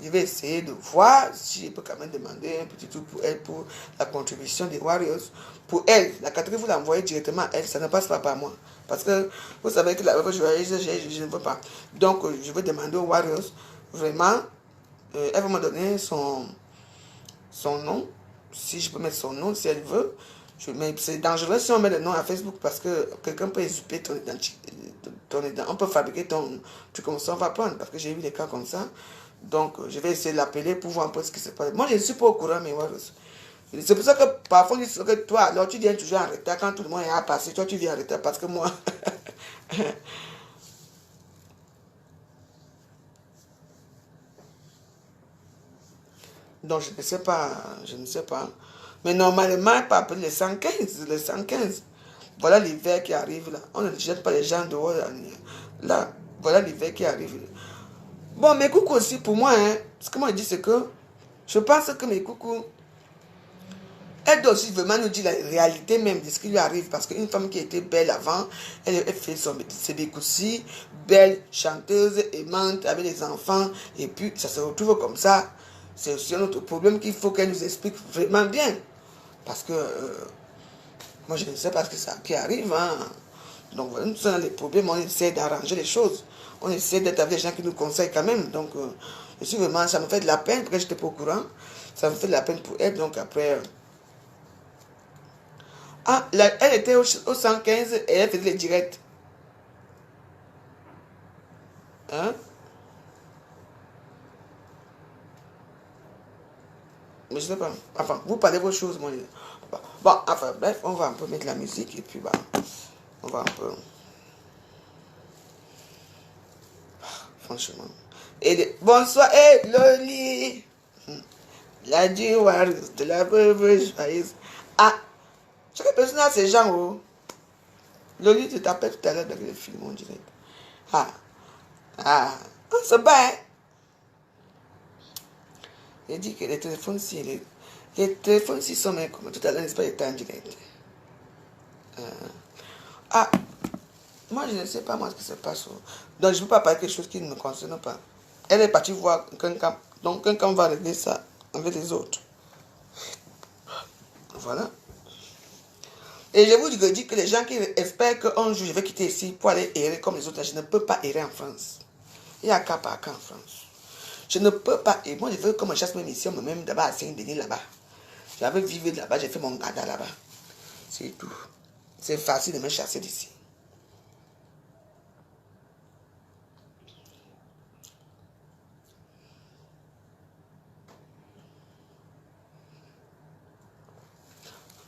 je vais essayer de voir si je peux quand même demander un petit truc pour elle, pour la contribution des Warriors. Pour elle, la catégorie, vous l'envoyez directement à elle, ça ne passe pas par moi. Parce que vous savez que la je ne veux pas. Donc je vais demander aux Warriors, vraiment, elle va me donner son nom, si je peux mettre son nom, si elle veut. Mais c'est dangereux si on met le nom à Facebook parce que quelqu'un peut usurper ton identité. On peut fabriquer ton truc comme ça, on va prendre parce que j'ai eu des cas comme ça. Donc, je vais essayer de l'appeler pour voir un peu ce qui se passe. Moi, je ne suis pas au courant, mais ouais, c'est pour ça que parfois, je dis que toi, alors tu viens toujours en retard quand tout le monde est à passer. Toi, tu viens en retard parce que moi. Donc, je ne sais pas, je ne sais pas. Mais normalement, pas appeler les 115, les 115. Voilà l'hiver qui arrive là. On ne jette pas les gens dehors là. Voilà l'hiver qui arrive. Bon, mes coucous aussi, pour moi, hein, ce que moi je dis, c'est que je pense que mes coucous, elle doit aussi vraiment nous dire la réalité même de ce qui lui arrive. Parce qu'une femme qui était belle avant, elle fait ses bécoussis, belle, chanteuse, aimante, avec les enfants, et puis ça se retrouve comme ça. C'est aussi un autre problème qu'il faut qu'elle nous explique vraiment bien. Parce que moi, je ne sais pas ce que ça qui arrive. Hein. Donc, voilà, nous sommes les problèmes, on essaie d'arranger les choses. On essaie d'être avec des gens qui nous conseillent quand même. Donc, je suis vraiment, ça me fait de la peine, parce que je n'étais pas au courant. Ça me fait de la peine pour elle. Donc, après... Ah, elle était au 115 et elle faisait les directs. Hein? Mais je ne sais pas. Enfin, vous parlez vos choses, moi. Bon, enfin, bref, on va un peu mettre la musique et puis, bah, on va un peu... Franchement. Bonsoir, hey, Loli. La joie de la veuve joyeuse. Ah, chaque personne a ses gens, oh. Loli, tu t'appelles tout à l'heure dans le film, on dirait. On se bat, hein. Il dit que les téléphones, les téléphones, sont même comme tout à l'heure, n'est-ce pas, ils étaient en direct. Moi, je ne sais pas, moi, ce qui se passe. Donc, je ne peux pas parler de quelque chose qui ne me concerne pas. Elle est partie voir quelqu'un. Donc, quelqu'un va régler ça avec les autres. Voilà. Et je vous dis que les gens qui espèrent qu'un jour je vais quitter ici pour aller errer comme les autres, je ne peux pas errer en France. Il y a cas par cas en France. Je ne peux pas. Et moi, je veux comme je chasse mes missions, moi-même d'abord à Saint-Denis là-bas. J'avais vécu là-bas, j'ai fait mon gada là-bas. C'est tout. C'est facile de me chasser d'ici.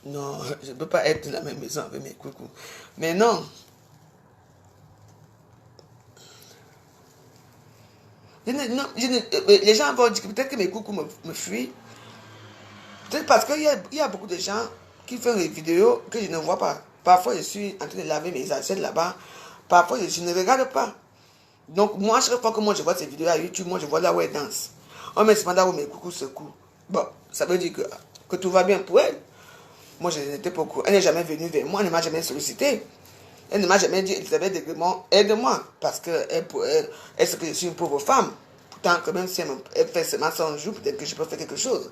Non, je ne peux pas être dans la même maison avec mes coucous. Mais non. Les gens vont dire que peut-être que mes coucous me fuient. Peut-être parce qu'il y a beaucoup de gens qui font des vidéos que je ne vois pas. Parfois, je suis en train de laver mes assiettes là-bas. Parfois, je ne regarde pas. Donc, moi, chaque fois que moi je vois ces vidéos à YouTube, moi je vois là où elle danse. On me demande où mes coucous secouent. Bon, ça veut dire que tout va bien pour elle. Moi, je n'étais pas au courant. Elle n'est jamais venue vers moi, elle ne m'a jamais sollicité. Elle ne m'a jamais dit, Elisabeth Degremont, aide-moi. Parce qu'elle sait que je suis une pauvre femme. Pourtant, quand même, si elle fait seulement 100 jours, peut-être que je peux faire quelque chose.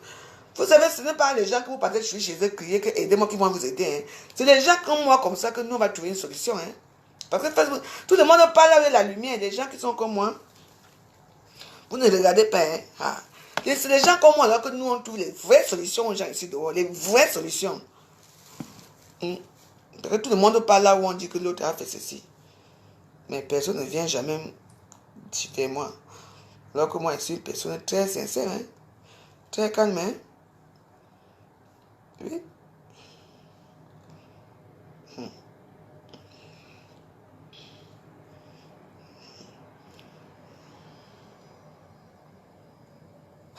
Vous savez, ce n'est pas les gens que vous partez chez eux crier que aidez-moi qui vont vous aider. Hein. C'est les gens comme moi, comme ça, que nous, on va trouver une solution. Hein. Parce que Facebook, tout le monde parle avec la lumière. Les gens qui sont comme moi, vous ne regardez pas. Hein. C'est les gens comme moi là que nous, on trouve les vraies solutions aux gens ici dehors. Les vraies solutions. Parce que tout le monde parle là où on dit que l'autre a fait ceci. Mais personne ne vient jamais citer moi. Alors que moi, je suis une personne très sincère. Hein. Très calme. Hein. Oui.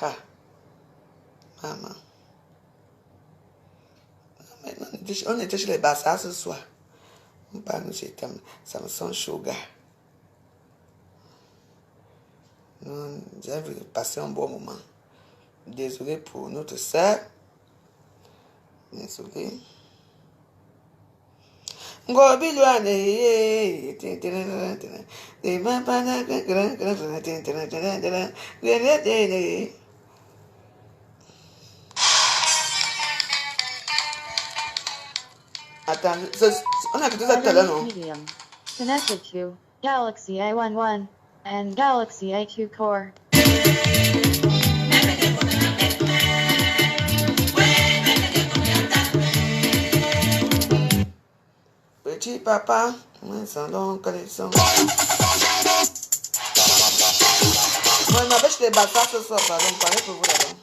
Ah, maman. On était chez les Bassards ce soir. On parle chez Samson Sugar. J'ai passé un bon moment. Désolé pour notre sœur. Désolé. Attends, on a écouté ça tout à l'heure, non? Connected to Galaxy A11 and Galaxy A2 Core. papa. Moi, sans donc, ils sont. Moi, je m'appelle les bâtards ce soir, pardon. Parlez pour vous là-bas.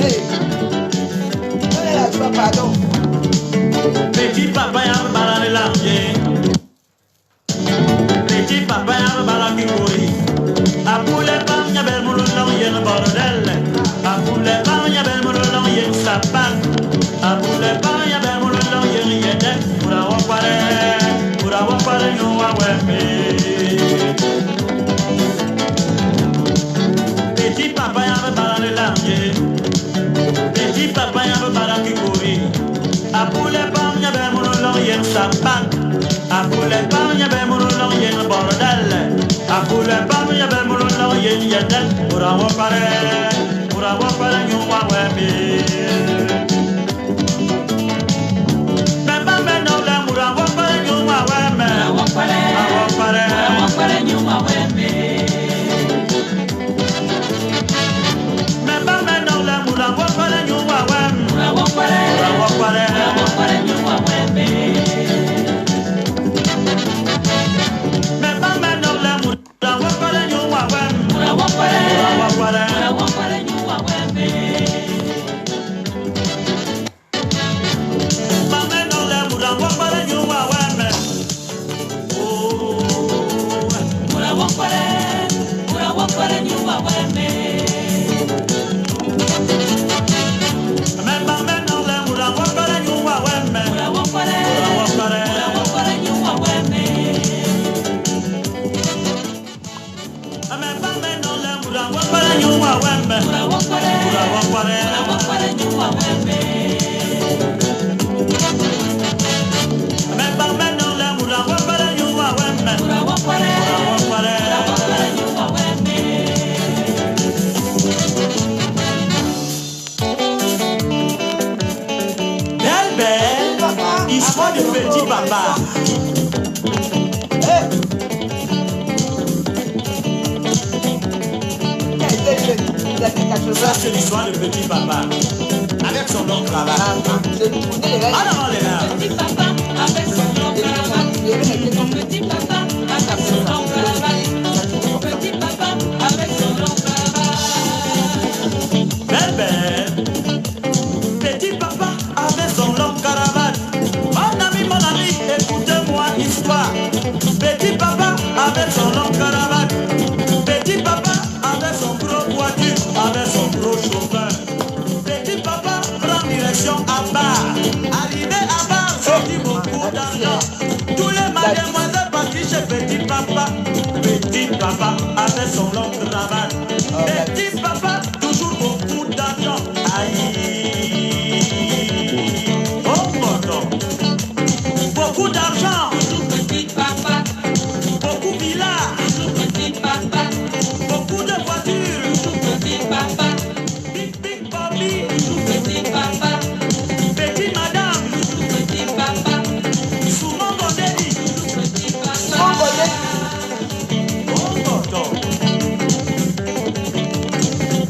Hey, donnez la joie, pardon. Petit papa y'a un balade l'argent. Petit papa y'a un balade qui courit. A poulet pas y'a belle moulon y'a un bordel. A poulet pas y'a belle moulon y'a un sapin. A poulet pas y'a belle moulon y'a un yédé. Pour avoir parlé nous à wemé. Petit papa y'a un balade l'argent. Petit papa y'a un balade qui courit. A poulet pas y'a belle moulon y'a un sapin. A poulet pas y'a belle moulon y'a un bordel. A poulet pas y'a belle moulon y'a un yédé. Pour avoir parlé nous à wemé. Histoire de petit papa. Ça c'est l'histoire de petit papa. Avec son long cravate. En avant les mains. Petit papa avec son long cravate. Petit papa avec son long cravate. Petit papa avec son long cravate. Belle belle. Petit papa avec son long cravate. Mon ami, écoutez-moi histoire. Petit papa avec son long cravate. Petit papa avec son gros voiture, avec son gros chauffeur. Petit papa prend direction à Bar. Arrivé à Bar, sorti beaucoup d'argent. Tous les mademoiselles partent chez petit papa. Petit papa avec son long cravate. Petit papa toujours beaucoup d'argent. Aïe. Oh mon nom. Beaucoup d'argent. Petit papa. Beaucoup de villas. Petit papa. Beaucoup de voitures. Petit papa. Big Big Bobby. Petit papa. Petit madame. Petit papa. Souvent Bondeli. Petit papa. Oh mon nom.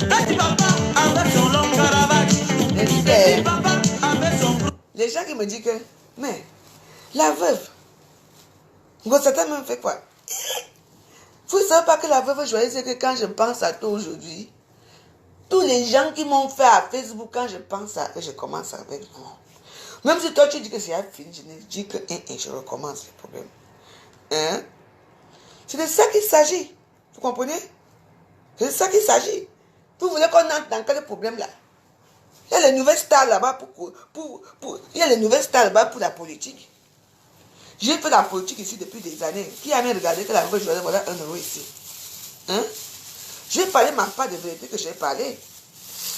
Petit papa avec son long caravane. Petit papa avec son gros. Les gens qui me disent que, mais, la veuve, Gossata même fait quoi? Vous ne savez pas que la veuve joyeuse, c'est que quand je pense à toi aujourd'hui, tous les gens qui m'ont fait à Facebook, quand je pense à eux, je commence avec vous. Même si toi tu dis que c'est fini, je dis que je recommence le problème. Hein? C'est de ça qu'il s'agit. Vous comprenez? C'est de ça qu'il s'agit. Vous voulez qu'on entre dans quel problème là? Il y a les nouvelles stars là-bas il y a les nouvelles stars là-bas pour la politique. J'ai fait la politique ici depuis des années. Qui a même regardé que la veuve joyeuse, voilà 1 euro ici? Hein? J'ai parlé ma part de vérité que j'ai parlé.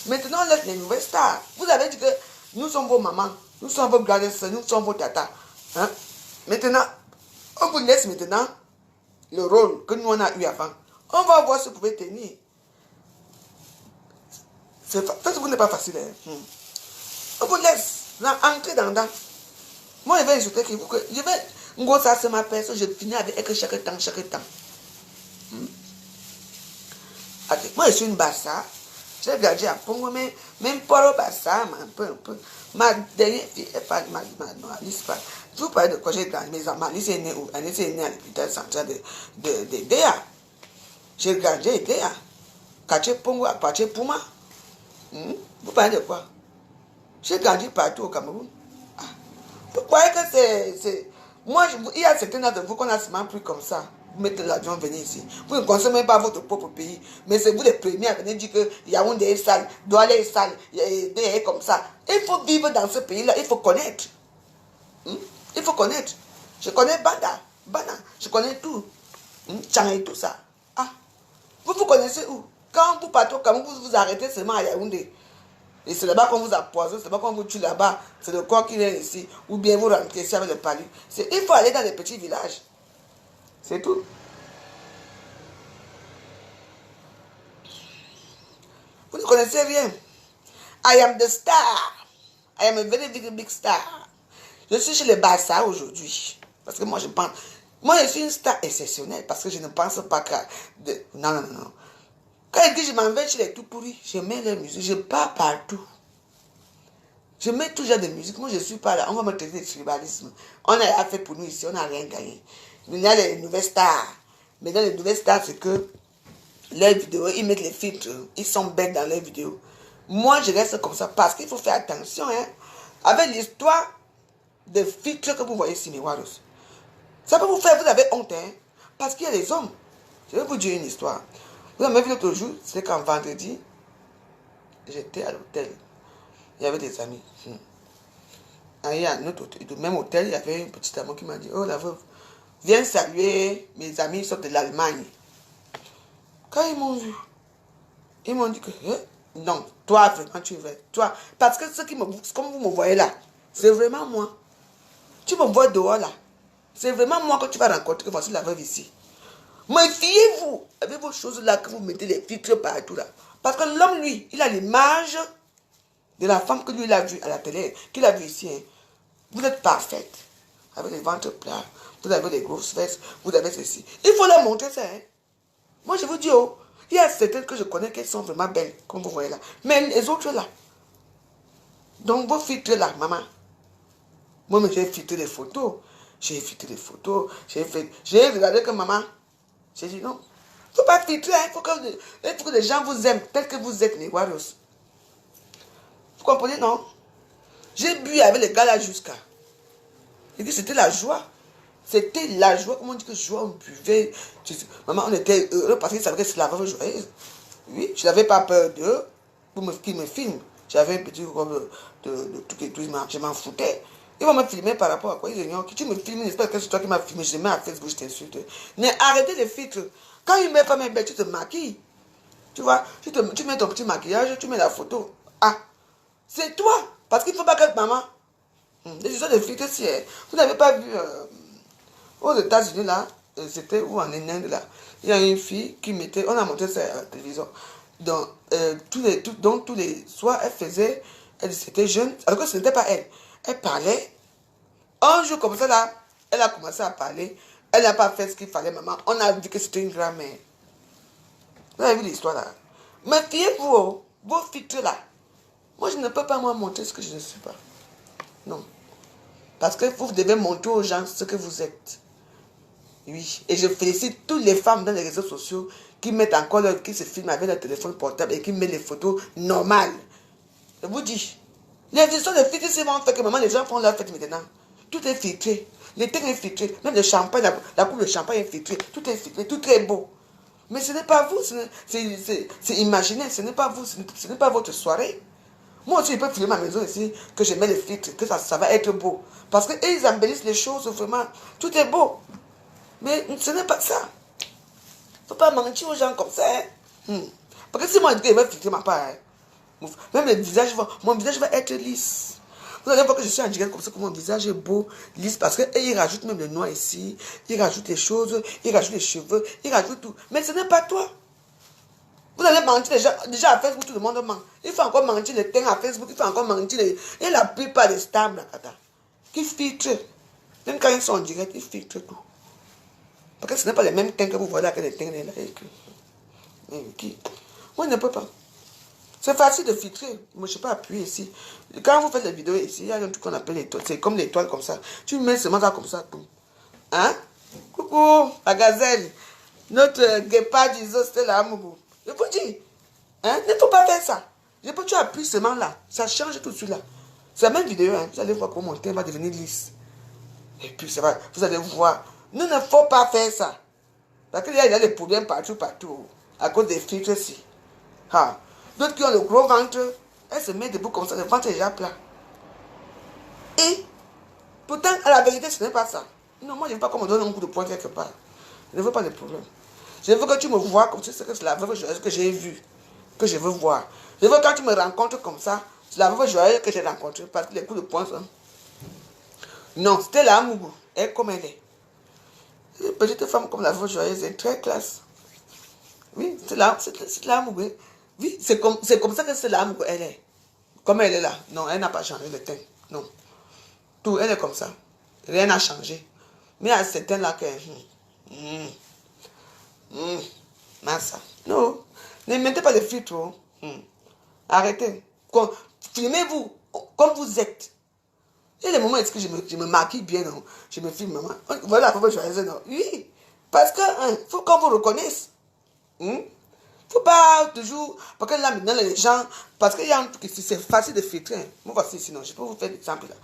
Maintenant, on laisse les nouvelles stars. Vous avez dit que nous sommes vos mamans, nous sommes vos grandes sœurs, nous sommes vos tatas. Hein? Maintenant, on vous laisse maintenant le rôle que nous on a eu avant. On va voir si vous pouvez tenir. Facebook n'est pas facile. Hein? On vous laisse entrer dans. Moi, je vais insulter que vous. Ngo, ça c'est ma personne, je finis avec elle chaque temps, chaque temps. Moi, je suis une bassa. J'ai regardé à Pongo, mais même pas au bassa, un peu. Ma dernière fille, elle parle, ma Alice parle. Je vous parle de quoi j'ai grandi. Mais ma Alice est née où? Alice est née à l'hôpital central de Déa. J'ai grandi à Déa. Quartier Pongo, à partir Pouma. Vous parlez de quoi? J'ai grandi partout au Cameroun. Ah. Vous croyez que c'est... Moi, il y a certains de vous qu'on a seulement pris comme ça. Vous mettez l'avion, venez ici. Vous ne consommez même pas votre propre pays. Mais c'est vous les premiers à venir dire que Yaoundé est sale, Douala est sale, est comme ça. Il faut vivre dans ce pays-là, il faut connaître. Il faut connaître. Je connais Bana, je connais tout. Tchang et tout ça. Ah. Vous connaissez où? Quand vous partez au Cameroun, vous vous arrêtez seulement à Yaoundé. Et c'est là-bas qu'on vous a poisonné, c'est là-bas qu'on vous tue là-bas. C'est le corps qui vient ici. Ou bien vous rentrez ici avec le palu. Il faut aller dans les petits villages. C'est tout. Vous ne connaissez rien. I am the star. I am a very big star. Je suis chez les Bassa aujourd'hui. Parce que moi, je pense... Moi, je suis une star exceptionnelle. Parce que je ne pense pas que... Non. Quand il dit je m'en vais chez les tout pourris, je mets la musique. Je pars partout. Je mets toujours de musique. Moi, je ne suis pas là. On va me traiter de tribalisme. On a rien fait pour nous ici. On n'a rien gagné. Il y a les nouvelles stars. Mais dans les nouvelles stars, c'est que leurs vidéos, ils mettent les filtres. Ils sont bêtes dans leurs vidéos. Moi, je reste comme ça parce qu'il faut faire attention. Avec l'histoire de filtres que vous voyez ici, mes Waros. Ça peut vous faire, vous avez honte. Parce qu'il y a les hommes. Je vais vous dire une histoire. Vous avez vu l'autre jour, c'est qu'en vendredi, j'étais à l'hôtel. Il y avait des amis. Il y a un autre hôtel. Même hôtel, il y avait un petit amour qui m'a dit, oh la veuve, viens saluer mes amis, ils sont de l'Allemagne. Quand ils m'ont vu, ils m'ont dit que, non, toi, vraiment, tu veux, toi. Parce que comme vous me voyez là, c'est vraiment moi. Tu me vois dehors là. C'est vraiment moi que tu vas rencontrer, voici la veuve ici. Méfiez-vous avec vos choses là que vous mettez les filtres partout là. Parce que l'homme, lui, il a l'image de la femme que lui, il a vue à la télé, qu'il a vue ici. Vous êtes parfaite. Avec les ventres plats, vous avez les grosses fesses, vous avez ceci. Il faut leur montrer ça. Moi, je vous dis, il y a certaines que je connais qui sont vraiment belles, comme vous voyez là. Mais les autres là. Donc, vos filtres là, maman. Moi, j'ai filtré les photos. J'ai regardé que maman. J'ai dit non. Il ne faut pas filtrer. Il faut que les gens vous aiment tel que vous êtes, les Warriors. Vous comprenez, non? J'ai bu avec les gars là jusqu'à. Il dit c'était la joie. C'était la joie. Comment on dit que joie, on buvait. Maman, on était heureux parce qu'ils savaient que c'est la vraie joyeuse. Oui, je n'avais pas peur d'eux qu'ils me filment. J'avais un petit robe de tout et tout. Je m'en foutais. Ils vont me filmer par rapport à quoi? Ils ignorent. Tu me filmes, j'espère que c'est toi qui m'as filmé. Je mets à Facebook, je t'insulte. Mais arrêtez les filtres. Quand il met pas mes belles, tu te maquilles. Tu vois, tu mets ton petit maquillage, tu mets la photo. Ah, c'est toi. Parce qu'il ne faut pas que maman. Les histoires de filtres, si vous n'avez pas vu aux États-Unis là, c'était où en Inde là, il y a une fille qui mettait, on a montré ça à la télévision. Donc, tous les soirs, elle faisait, elle était jeune, alors que ce n'était pas elle. Elle parlait. Un jour comme ça là, elle a commencé à parler. Elle n'a pas fait ce qu'il fallait, maman. On a vu que c'était une grand-mère. Vous avez vu l'histoire là. Mais fiez-vous, vos filtres là. Moi, je ne peux pas moi montrer ce que je ne suis pas. Non. Parce que vous devez montrer aux gens ce que vous êtes. Oui. Et je félicite toutes les femmes dans les réseaux sociaux qui mettent encore qui se filment avec leur téléphone portable et qui mettent les photos normales. Je vous dis. Les histoires de filtres, c'est vraiment fait que maman, les gens font leur fête maintenant. Tout est filtré. Le thé est filtré. Même le champagne, la coupe de champagne est filtrée. Tout est filtré. Tout est beau. Mais ce n'est pas vous. C'est imaginaire. Ce n'est pas vous. Ce n'est pas votre soirée. Moi aussi, je peux filmer ma maison ici, que je mets les filtres, que ça va être beau. Parce qu'ils embellissent les choses, vraiment. Tout est beau. Mais ce n'est pas ça. Il ne faut pas mentir aux gens comme ça. Parce que si moi, je vais filtrer ma part, même le visage, mon visage va être lisse. Vous allez voir que je suis en direct comme ça, que mon visage est beau, lisse, parce qu'ils rajoutent même le noir ici, ils rajoutent les choses, ils rajoutent les cheveux, ils rajoutent tout. Mais ce n'est pas toi. Vous allez mentir déjà à Facebook, tout le monde ment. Il faut encore mentir les thèmes à Facebook, il faut encore mentir et la plupart des stars qui filtrent. Même quand ils sont en direct, ils filtrent tout. Parce que ce n'est pas les mêmes teintes que vous voyez là que les teintes là. Qui? Moi, je ne peux pas. C'est facile de filtrer. Moi, je ne sais pas appuyer ici. Quand vous faites les vidéos ici, il y a un truc qu'on appelle l'étoile. C'est comme l'étoile comme ça. Tu mets seulement ça comme ça. Hein? Coucou, la gazelle. Notre guépard du zoo, c'était là, Mougou. Je vous dis. Hein? Il ne faut pas faire ça. Tu appuies seulement là. Ça change tout de suite là. C'est la même vidéo. Hein? Vous allez voir comment mon teint va devenir lisse. Et puis, ça va, vous allez voir. Nous ne faut pas faire ça. Parce qu'il y a des problèmes partout. À cause des filtres ici. Ah. D'autres qui ont le gros ventre, elles se mettent debout comme ça, le ventre est déjà plat. Et, pourtant, à la vérité, ce n'est pas ça. Non, moi, je ne veux pas qu'on me donne un coup de poing quelque part. Je ne veux pas de problème. Je veux que tu me vois comme ça, c'est la vraie joyeuse que j'ai vue, que je veux voir. Je veux quand tu me rencontres comme ça, c'est la vraie joyeuse que j'ai rencontrée, parce que les coups de poing, ça. Non, c'était la Mougou, elle comme elle est. Une petite femme comme la vraie joyeuse, elle est très classe. Oui, c'est la Mougou. Oui, c'est comme ça que c'est l'âme qu'elle est. Comme elle est là. Non, elle n'a pas changé le teint. Non. Tout, elle est comme ça. Rien n'a changé. Mais à ce teint-là que... ça. Non. Ne mettez pas de filtre. Arrêtez. Filmez-vous comme vous êtes. Il y a des moments où je me maquille bien. Non? Je me filme, maman. Voilà, il faut que je choisisse. Non? Oui. Parce que faut qu'on vous reconnaisse. Faut pas toujours... Parce que là, maintenant, les gens... Parce qu'il y a un truc ici, c'est facile de filtrer. Moi, voici, sinon, je peux vous faire des exemples là.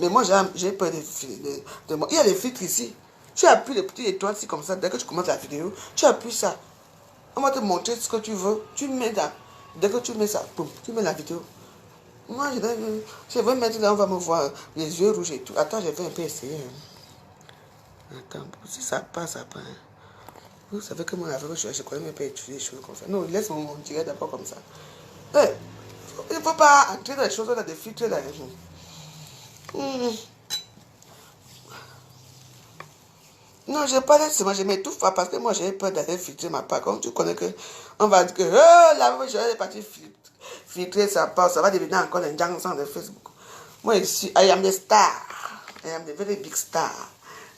Mais moi, j'ai peur de... Il y a des filtres ici. Tu appuies les petites étoiles ici, comme ça. Dès que tu commences la vidéo, tu appuies ça. On va te montrer ce que tu veux. Tu mets là. Dès que tu mets ça, boum, tu mets la vidéo. Moi, je veux mettre là, on va me voir les yeux rouges et tout. Attends, je vais un peu essayer. Attends, si ça passe, ça passe. Vous savez que moi, je connais même pas étudier des choses comme ça. Non, laisse-moi me tirer d'abord comme ça. Il ne faut pas entrer dans les choses là, des filtres là. Non, je pas laissé, je m'étouffe pas parce que moi j'ai peur d'aller filtrer ma part. Comme tu connais que, on va dire que la je vais partir filtrer sa part, ça va devenir encore un junction de Facebook. Moi ici, I am the star. I am the very big star.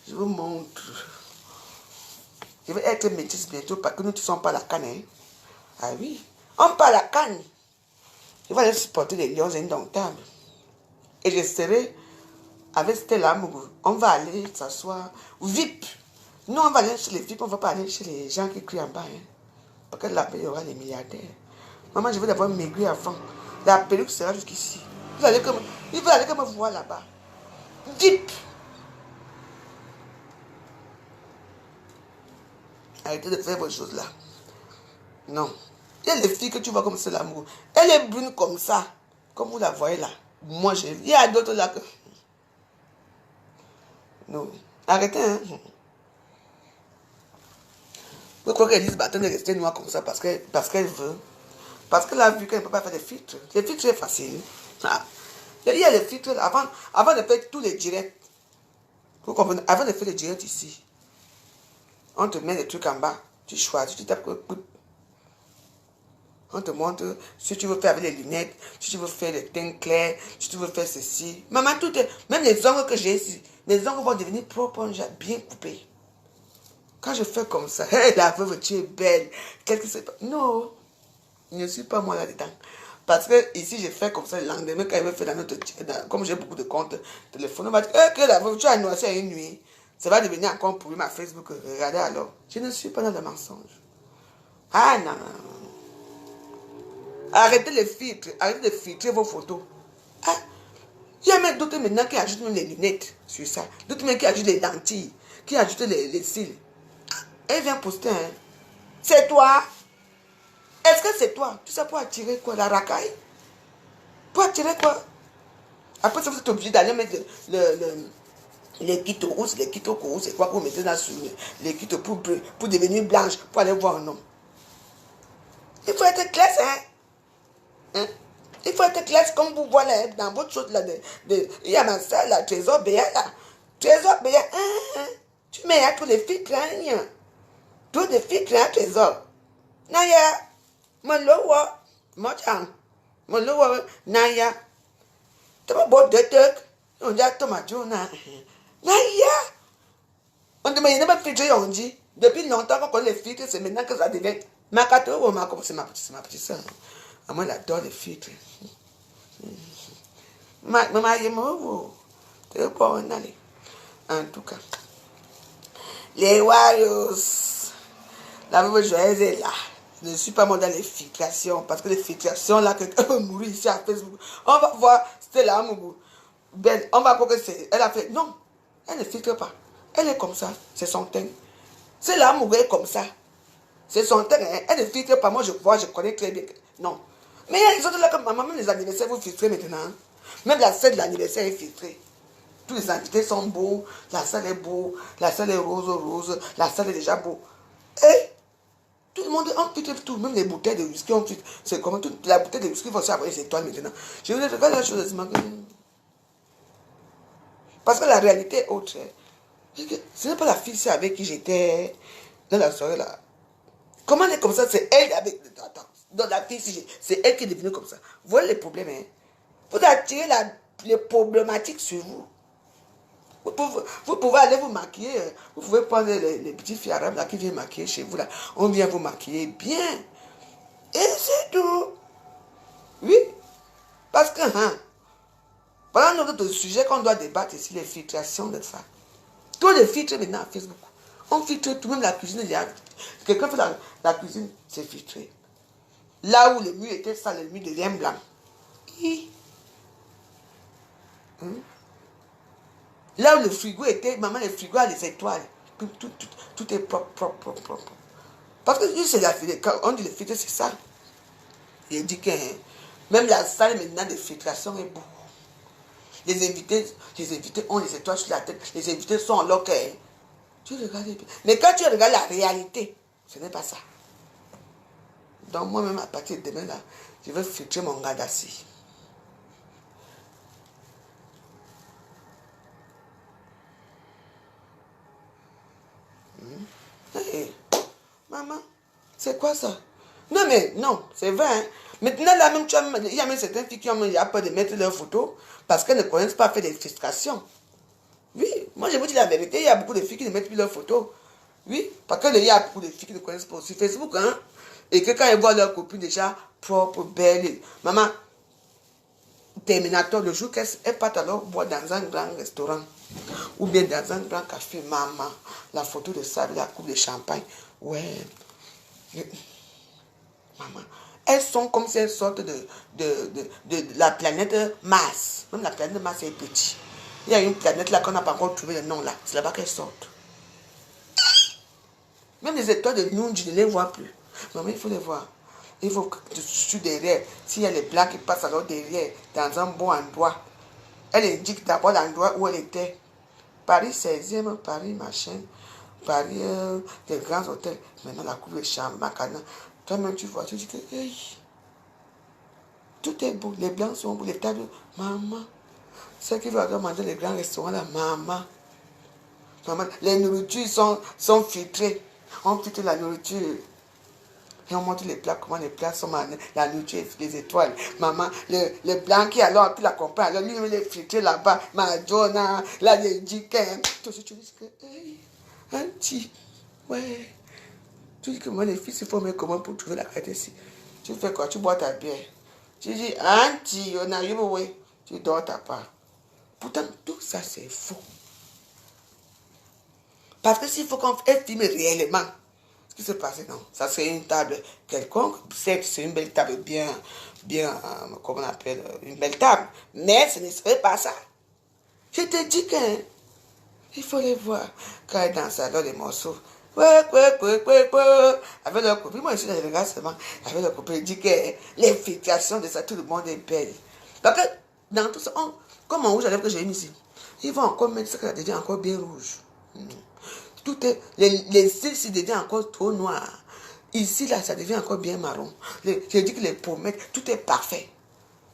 Je vous montre. Je vais être métisse bientôt parce que nous ne sommes pas la canne. Hein? Ah oui, on parle la canne. Je vais aller supporter les lions indomptables. Et je serai avec Stella Mougou. On va aller s'asseoir. VIP. Nous, on va aller chez les VIP. On ne va pas aller chez les gens qui crient en bas. Hein? Parce que là-bas, il y aura les milliardaires. Maman, je veux d'abord maigrir avant. La perruque sera jusqu'ici. Il va aller comme me voir là-bas. VIP. Arrêtez de faire vos choses là. Non. Il y a les filles que tu vois comme c'est l'amour. Elle est brune comme ça. Comme vous la voyez là. Moi, j'ai vu. Il y a d'autres là que... Non. Arrêtez, hein. Vous croyez qu'elle dit de rester noire comme ça parce qu'elle veut. Parce qu'elle a vu qu'elle ne peut pas faire des filtres. Les filtres, c'est facile. Ah. Il y a les filtres là. Avant de faire tous les directs. Vous comprenez? Avant de faire les directs ici. On te met des trucs en bas. Tu choisis, tu tapes. On te montre si tu veux faire avec les lunettes, si tu veux faire les teintes clairs, si tu veux faire ceci. Maman, tout est... Même les ongles que j'ai ici, les ongles vont devenir propres, bien coupés. Quand je fais comme ça, hey, la veuve, tu es belle. Qu'est-ce que c'est pas? Non, je ne suis pas moi là-dedans. Parce que ici, je fais comme ça le lendemain, quand je vais faire comme j'ai beaucoup de comptes téléphone, on va dire, que la veuve, tu as noirci à une nuit. Ça va devenir encore un problème à Facebook. Regardez alors. Je ne suis pas dans le mensonge. Ah non, non, non. Arrêtez les filtres. Arrêtez de filtrer vos photos. Ah, il y a même d'autres maintenant qui ajoutent même les lunettes sur ça. D'autres même qui ajoutent les lentilles. Qui ajoutent les cils. Elle vient poster. Hein. C'est toi. Est-ce que c'est toi? Tu sais pour attirer quoi? La racaille? Pour attirer quoi? Après ça, vous êtes obligé d'aller mettre les quittes rousses, les quittes rousses, c'est quoi que vous mettez là sur les quittes pour devenir blanche, pour aller voir un homme. Il faut être classe, hein? Il faut être classe comme vous voyez dans votre chose là. Il y a ma soeur là, Trésor Béa là. Trésor Béa, tu mets à tous les filtres, hein? Tous les filtres, hein, Trésor. Naya, mon lowa, mon lowa, Naya. Tu m'as beau de trucs, on dit à Thomas Jona. Aïe! On demande, il n'y a pas de filtre, on dit. Depuis longtemps qu'on connaît les filtres, c'est maintenant que ça devient. Ma carte, c'est ma petite soeur. Moi, elle adore les filtres. Maman, il est mort. C'est bon, on allait. En tout cas. Les Warriors. La même joyeuse est là. Je ne suis pas moi dans les filtrations. Parce que les filtrations, là, quelqu'un peut mourir ici à Facebook. On va voir, c'était là, Ben, on va voir que c'est. Elle a fait. Non, elle ne filtre pas. Elle est comme ça. C'est son teint. C'est là, est comme ça. C'est son teint. Hein. Elle ne filtre pas. Moi, je vois, je connais très bien. Non. Mais il y a les autres là, comme maman, même les anniversaires, vous filtrez maintenant. Hein. Même la scène de l'anniversaire est filtrée. Tous les invités sont beaux. La salle est beau. La salle est rose. La salle est déjà beau. Et tout le monde, on filtre tout. Même les bouteilles de whisky, on filtre. C'est comme toute la bouteille de whisky, il faut aussi avoir les étoiles maintenant. Je voulais regarder la chose. Parce que la réalité est autre. Ce n'est pas la fille avec qui j'étais dans la soirée là. Comment elle est comme ça? C'est elle avec. Attends. Dans la fille, c'est elle qui est devenue comme ça. Vous voyez les problèmes, hein? Vous attirez les problématiques sur vous. Vous pouvez aller vous maquiller. Vous pouvez prendre les petits filles arabes là qui viennent maquiller chez vous là. On vient vous maquiller bien. Et c'est tout. Oui. Parce que, voilà notre sujet qu'on doit débattre ici, les filtrations de ça. Tous les filtres maintenant à Facebook. On filtre tout, même la cuisine. Quelqu'un fait la cuisine, c'est filtré. Là où le mur était sale, le mur devient blanc. Là où le frigo était, maman, le frigo a les étoiles. Tout est propre. Parce que c'est la filtre. Quand on dit le filtre, c'est ça. Il dit que même la salle maintenant de filtration est beau. Les invités ont les étoiles sur la tête. Les invités sont en local. Tu regardes bien. Mais quand tu regardes la réalité, ce n'est pas ça. Donc moi-même, à partir de demain, là, je vais filtrer mon gadassi. Hey, maman, c'est quoi ça? Non, mais non, c'est vrai. Hein? Maintenant, là, même, il y a même certaines filles qui ont peur de mettre leurs photos parce qu'elles ne connaissent pas faire des filtrations. Oui, moi, je vous dis la vérité, il y a beaucoup de filles qui ne mettent plus leurs photos. Oui, parce qu'il y a beaucoup de filles qui ne connaissent pas aussi Facebook, hein. Et que quand elles voient leur copine déjà propre, belle, maman, Terminator, le jour qu'elle part alors boire dans un grand restaurant ou bien dans un grand café, maman, la photo de ça, la coupe de champagne, ouais. Maman, elles sont comme si elles sortent de la planète Mars. Même la planète Mars est petite. Il y a une planète là qu'on n'a pas encore trouvé le nom là. C'est là-bas qu'elles sortent. Même les étoiles de nous, je ne les vois plus. Maman, il faut les voir. Il faut que tu suis derrière. S'il y a les blancs qui passent alors derrière, dans un bon endroit, elle indique d'abord l'endroit où elle était. Paris 16e, Paris machin, Paris, des grands hôtels. Maintenant, la coupe de chambre, Macana. Toi-même, tu vois, tu dis que, hey, tout est beau. Les blancs sont beaux, les tables, maman. Ceux qui veulent manger les grands restaurants, là, maman. Maman, les nourritures sont filtrées. On filtre la nourriture. Et on montre les plats, comment les plats sont, la nourriture, les étoiles. Maman, le blanc qui alors, qui l'accompagne, alors lui, il est filtré là-bas. Madonna, là, les chicken. Tout ça, tu dis que, hey, un petit, ouais. Tu dis que moi, les filles, il faut mettre comment pour trouver la qualité ici. Tu fais quoi? Tu bois ta bière. Tu dis, un petit, on a eu, ouais. Tu dors ta part. Pourtant, tout ça, c'est faux. Parce que s'il faut qu'on filme réellement, ce qui se passe, non. Ça serait une table quelconque. Certes, c'est une belle table bien, comment on appelle, une belle table. Mais ce ne serait pas ça. Je te dis qu'il faut les voir. Quand ils dansent alors les morceaux. Avec leur copine, moi je suis dans les regards seulement. Avec leur copine, il dit que l'infiltration de ça, tout le monde est belle. Parce que dans tout ça, comme en rouge à lèvres que j'ai mis ici, ils vont encore mettre ça qui devient encore bien rouge. Tout est, les cils deviennent encore trop noirs. Ici, là, ça devient encore bien marron. Je dis que les pommettes, tout est parfait.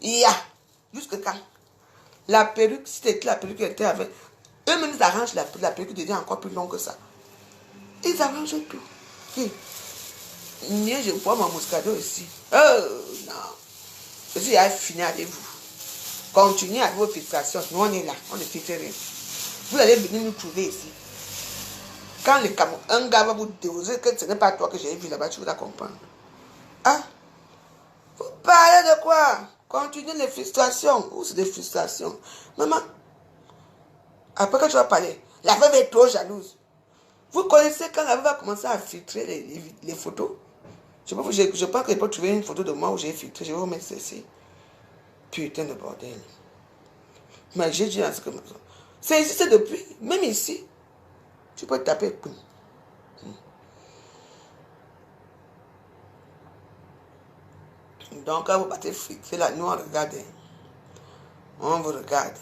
Il y a, jusque quand la perruque, si c'était la perruque qui était avec, eux-mêmes, ils arrangent la perruque devient encore plus longue que ça. Ils arrangent tout. Mieux, je bois mon muscado aussi. Oh, non. Je suis fini avec vous. Continuez avec vos filtrations. Nous, on est là. On ne filtre rien. Vous allez venir nous trouver ici. Quand un gars va vous déposer que ce n'est pas toi que j'ai vu là-bas, tu vas comprendre. Ah? Vous parlez de quoi? Continuez les frustrations. Où c'est des frustrations? Maman, après que tu vas parler, la veuve est trop jalouse. Vous connaissez quand la veuve va commencer à filtrer les photos? Je pense qu'elle peut trouver une photo de moi où j'ai filtré. Je vais vous mettre ceci. Putain de bordel. Mais j'ai dit à ce que... C'est ici, c'est depuis. Même ici. Tu peux taper. Donc, quand vous partez filtrer là, nous on regarde. On vous regarde.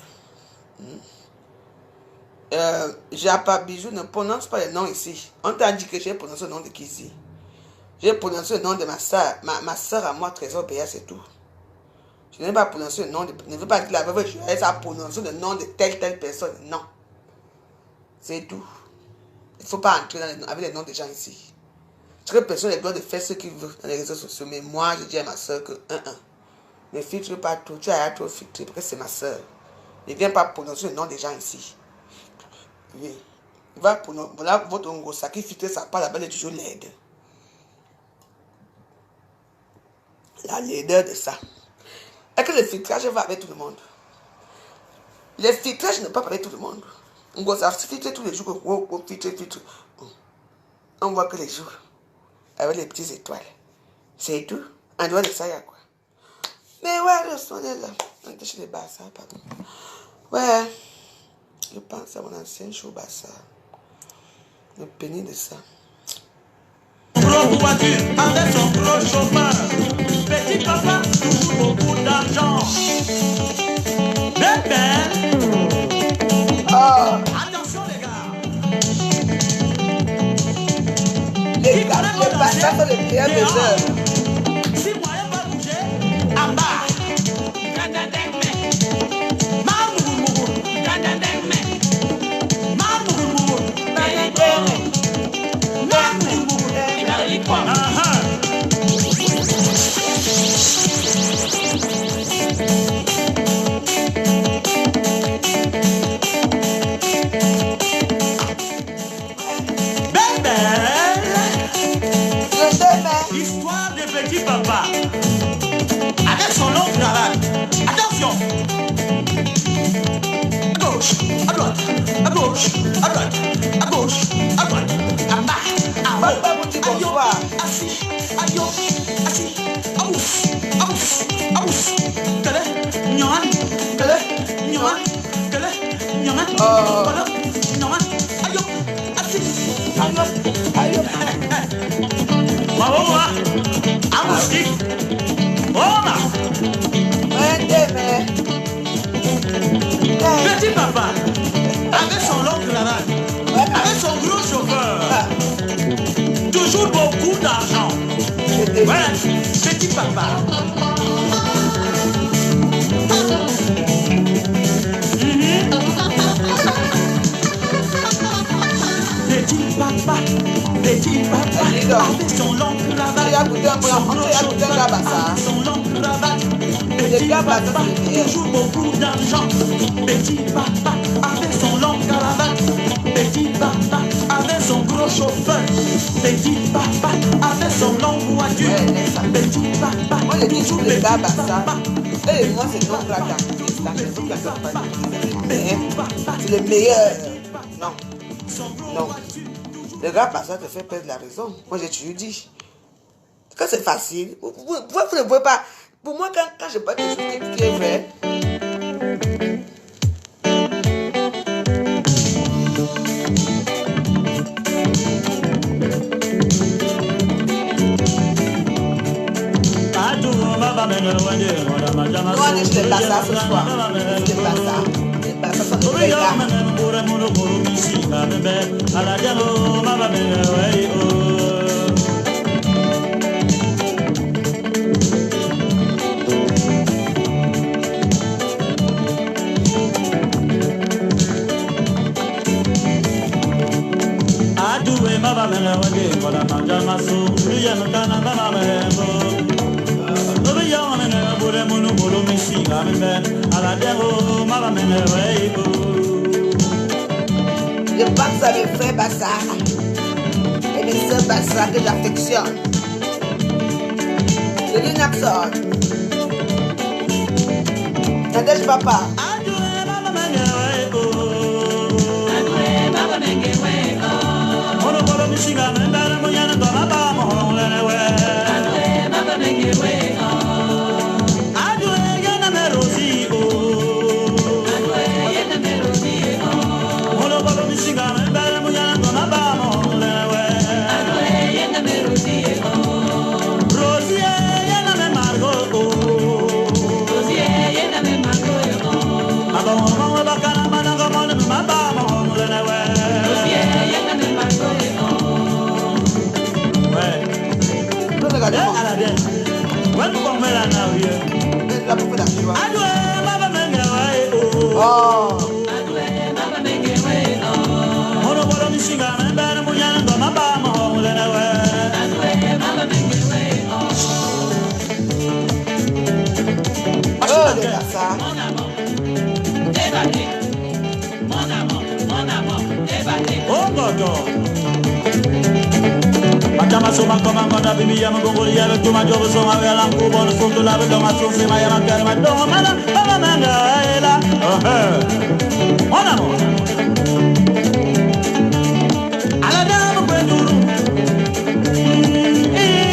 Japa Bijou ne prononce pas le nom ici. On t'a dit que j'ai prononcé le nom de qui ici? J'ai prononcé le nom de ma soeur. Ma soeur à moi, Trésor Béa, c'est tout. Je n'ai pas prononcé le nom de... Ne veux pas dire la veuve, je a prononcé le nom de telle personne. Non. C'est tout. Il ne faut pas entrer avec les noms des gens ici. Chaque personne a le droit de faire ce qu'il veut dans les réseaux sociaux. Mais moi, je dis à ma soeur que, ne filtre pas tout. Tu as trop filtré parce que c'est ma soeur. Ne viens pas prononcer le nom des gens ici. Oui. Voilà votre ngosa qui filtre sa part là-bas, elle est toujours laide. La laideur de ça. Est-ce que le filtrage va avec tout le monde? Le filtrage ne peut pas avec tout le monde. Ngosa filtre tous les jours. Filtre. On voit que les jours. Avec les petites étoiles. C'est tout. En dehors de ça, il y a quoi? Mais ouais, le son est là. On était chez les Bassa, pardon. Ouais. Je pense à mon ancien show Bassa. Le pénis de ça. Gros voiture avec son gros chauffeur. Petit papa, toujours beaucoup d'argent. Bébé. Attention les gars. Les gars, les Bassa sont les meilleurs baiseurs. Si moyen va bouger, en bas. Histoire de petit papa avec son long cravate. Attention. À gauche, à droite, à gauche, à droite, à gauche, à droite, à bas, à haut, assis, assis, à ouf, à ouf, à ouf. Kele, nyoman, kele, nyoman, kele, nyoman, voilà, nyoman, ayo, assis, ayo. Bravo, Amoustique. Voilà. Petit papa, avec son long cravate, avec son gros chauffeur, toujours beaucoup d'argent. Voilà, petit papa. Petit papa, avec son long cravate, son long cravate, petit papa, toujours beaucoup d'argent. Petit papa, avec son long cravate, petit papa, avec son gros chauffeur, petit papa, avec son long voiture, petit papa, toujours petit papa. Et moi c'est non là, c'est le meilleur. Non. Le gars par ça te fait perdre la raison. Moi, j'ai toujours dit. Quand c'est facile, vous ne pouvez pas. Pour moi, quand je parle de quelque chose qui est vrai, moi, je ne fais pas ça ce soir. Je ne fais pas ça. Ça sont des gars. Je pense à mes frères Bassar et mes soeurs Bassar que j'affectionne. Je dis Naxon. Nadège Papa. Soma koma ngona bibi ya mgongoli ya tuma jobo soma wela mkubo nsundo la bendo masunse ma ya makari madongo mana baba manga ela Mona mo Ala damu kwenduru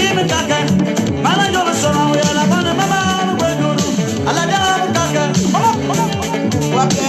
Ime kaka Mana jobo soma wela bana mama kwenduru Ala damu kaka Wake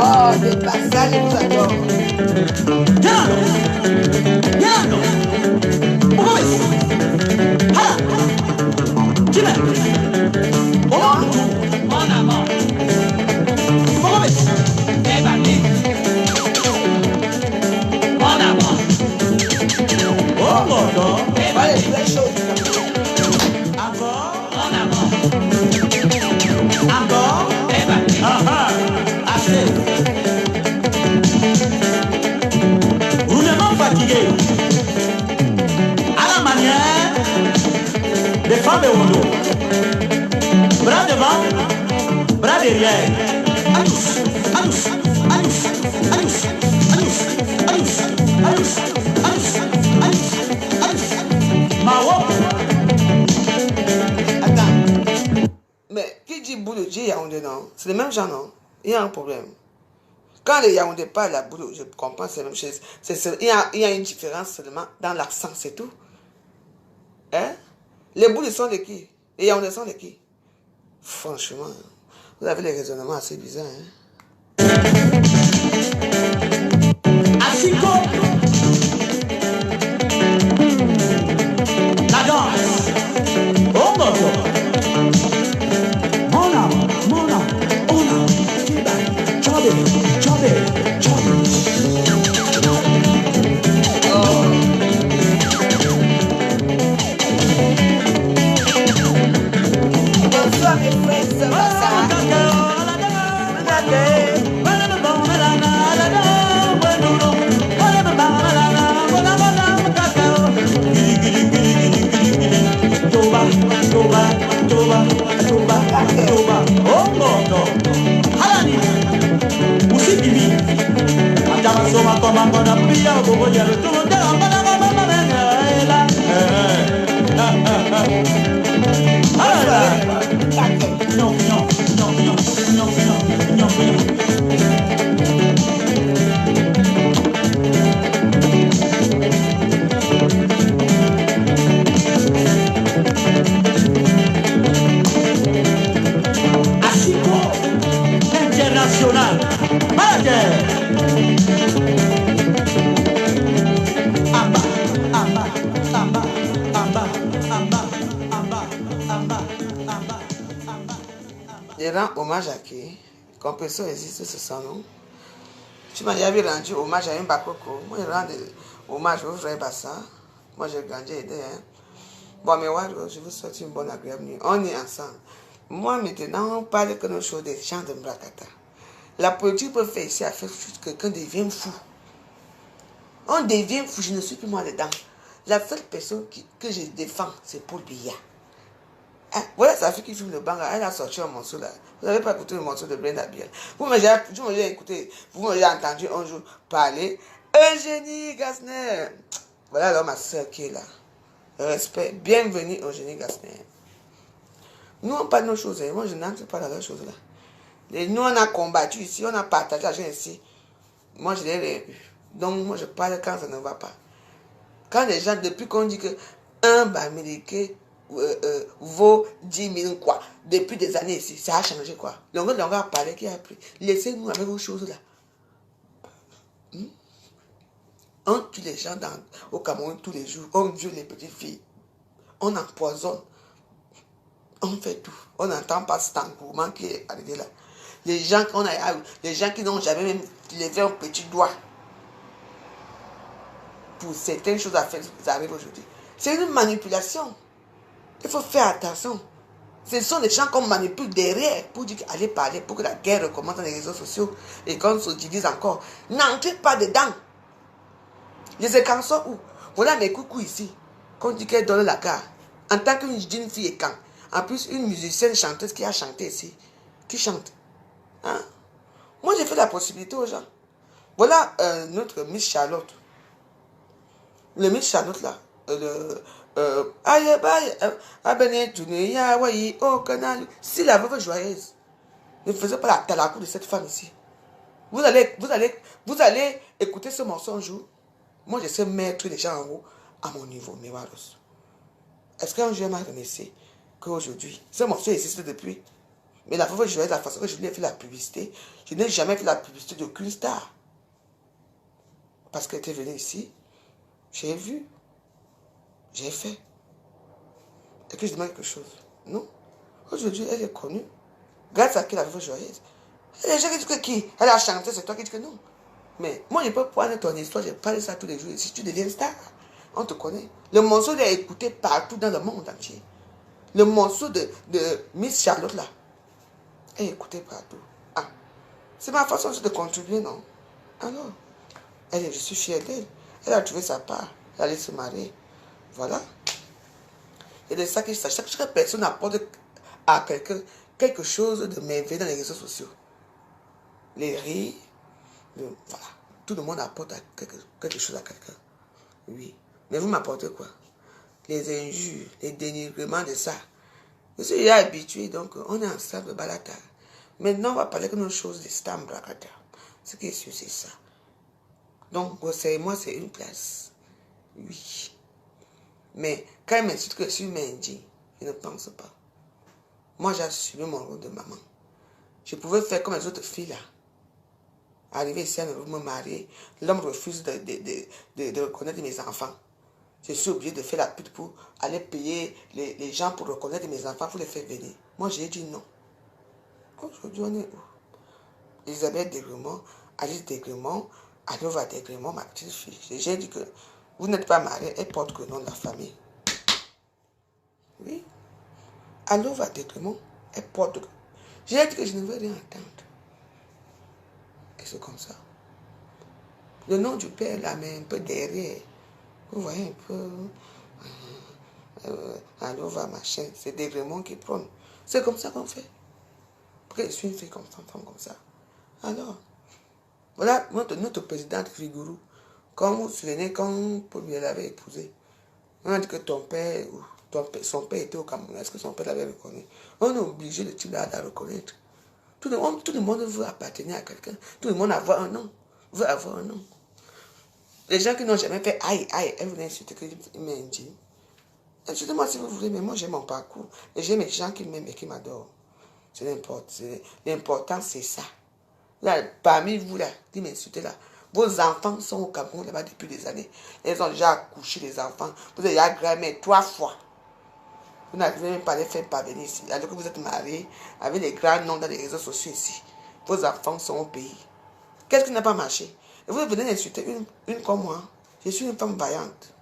Oh, des passages, vous adore. Des femmes au dos, bras devant, bras derrière. Alus, alus, alus, alus, alus, alus, alus, alus, alus, alus. Mao. Attends. Mais qui dit boulot, dit Yaoundé, non? C'est le même genre, non? Il y a un problème. Quand les Yaoundé parlent la boulot, je comprends, c'est la même chose. Il y a une différence seulement dans l'accent, c'est tout. Hein? Les boules sont de qui? Les Yaoundé sont de qui? Franchement, vous avez les raisonnements assez bizarres. Hein? Asiko. La danse. Oh mon Dieu. Mona, Mona, Ona, Kiba, Chobe, Chobe, Chobe. Bonsoir mes frères, ça va ça? Je rends hommage à qui? Compression existe, c'est son nom. Tu m'as déjà vu rendu hommage à un Bakoko. Moi, je rends hommage au frère Bassa. Moi, j'ai grandi aidé. Hein. Bon, mais ouais, je vous souhaite une bonne agréable nuit. On est ensemble. Moi, maintenant, on parle que nos choses des gens de Mbrakata. La politique peut faire ici à faire que quelqu'un devienne fou. On devient fou, je ne suis plus moi dedans. La seule personne que je défends, c'est Paul Biya. Hein? Voilà sa fille qui fume le banga, elle a sorti un morceau là. Vous n'avez pas écouté le morceau de Brenda Biel. Vous m'avez écouté, vous m'avez entendu un jour parler. Eugénie Gasner. Voilà alors ma soeur qui est là. Respect. Bienvenue Eugénie Gasner. Nous on parle de nos choses. Moi je n'entre pas dans leurs choses là. Et nous on a combattu ici, on a partagé l'argent ici. Moi je l'ai eu. Donc moi je parle quand ça ne va pas. Quand les gens, depuis qu'on dit que un américain vaut 10 000 quoi, depuis des années ici, ça a changé quoi. Donc on a parlé qui a pris. Laissez-nous avec vos choses là. On tue les gens au Cameroun tous les jours, on tue les petites filles, on empoisonne, on fait tout. On n'entend pas cet engouement qui est arrivé là. Les gens qui n'ont jamais même levé un petit doigt pour certaines choses à faire, ça arrive aujourd'hui. C'est une manipulation. Il faut faire attention. Ce sont des gens qu'on manipule derrière pour dire allez parler, pour que la guerre recommence dans les réseaux sociaux et qu'on s'utilise encore. N'entrez pas dedans. Les écançons où? Voilà mes coucous ici, qu'on dit qu'elle donne la gare. En tant qu'une jeune fille et quand. En plus, une musicienne chanteuse qui a chanté ici, qui chante. Hein? Moi, j'ai fait la possibilité aux gens. Voilà notre Miss Charlotte. Le Miss Charlotte là, si la veuve joyeuse ne faisait pas la talakou de cette femme ici, vous allez écouter ce morceau un jour. Moi, je sais mettre les gens en haut à mon niveau, mes waros. Est-ce qu'un jour m'a remercié qu'aujourd'hui, ce morceau existe depuis? Mais la veuve joyeuse, la façon que je lui ai fait la publicité, je n'ai jamais fait la publicité d'aucune star. Parce qu'elle était venue ici. J'ai vu, j'ai fait. Et que je demande quelque chose. Non. Aujourd'hui, elle est connue. Grâce à qui la veuve joyeuse. Les gens qui disent que qui? Elle a chanté, c'est toi qui dis que non. Mais moi, je peux prendre ton histoire, je parle ça tous les jours. Si tu deviens star, on te connaît. Le morceau est écouté partout dans le monde entier. Le morceau de Miss Charlotte là est écouté partout. Ah, c'est ma façon de contribuer, non? Alors, je suis fière d'elle. Elle a trouvé sa part. Elle allait se marier. Voilà. Et de ça que chaque personne apporte à quelqu'un quelque chose de merveilleux dans les réseaux sociaux. Les rires. Voilà. Tout le monde apporte quelque chose à quelqu'un. Oui. Mais vous m'apportez quoi? Les injures, les dénigrements de ça. Je suis déjà habitué, donc on est ensemble, balata. Maintenant, on va parler de nos choses de Stam Brakata. Ce qui est sûr, c'est ça. Donc, moi, c'est une place. Oui. Mais quand elle m'insulte que je suis Mendy, je ne pense pas. Moi, j'ai assumé mon rôle de maman. Je pouvais faire comme les autres filles là. Arriver ici, elle veut me marier. L'homme refuse de reconnaître mes enfants. Je suis obligé de faire la pute pour aller payer les gens pour reconnaître mes enfants, pour les faire venir. Moi, j'ai dit non. Aujourd'hui, on est où? Elisabeth Degremont, Alice Degremont, Anova Degremont, ma petite fille. J'ai dit que vous n'êtes pas mariée, elle porte que le nom de la famille. Oui. Anova Degremont, elle porte que... J'ai dit que je ne veux rien entendre. Et c'est comme ça. Le nom du père, là, mais un peu derrière. Vous voyez un peu... Anova, machin. C'est Degremont qui prône. C'est comme ça qu'on fait. Pourquoi je suis une fille comme ça? Alors... Voilà notre présidente Figuru. Quand vous vous souvenez, quand Paul Biya l'avait épousé, on a dit que son père était au Cameroun. Est-ce que son père l'avait reconnu? On est obligé de tuer à la reconnaître. Tout le monde veut appartenir à quelqu'un. Tout le monde veut avoir un nom. Les gens qui n'ont jamais fait aïe, elles voulaient insulter que je m'indigne. Insultez-moi si vous voulez, mais moi j'ai mon parcours. Et j'ai mes gens qui m'aiment et qui m'adorent. C'est l'important, c'est ça. Là, parmi vous là, qui m'insultez là, Vos enfants sont au Cameroun là-bas depuis des années. Ils ont déjà accouché les enfants. Vous avez déjà gramé 3 fois. Vous n'arrivez même pas à les faire parvenir ici. Alors que vous êtes mariés avec les grands noms dans les réseaux sociaux ici. Vos enfants sont au pays. Qu'est-ce qui n'a pas marché? Et vous venez d'insulter une comme moi. Je suis une femme vaillante.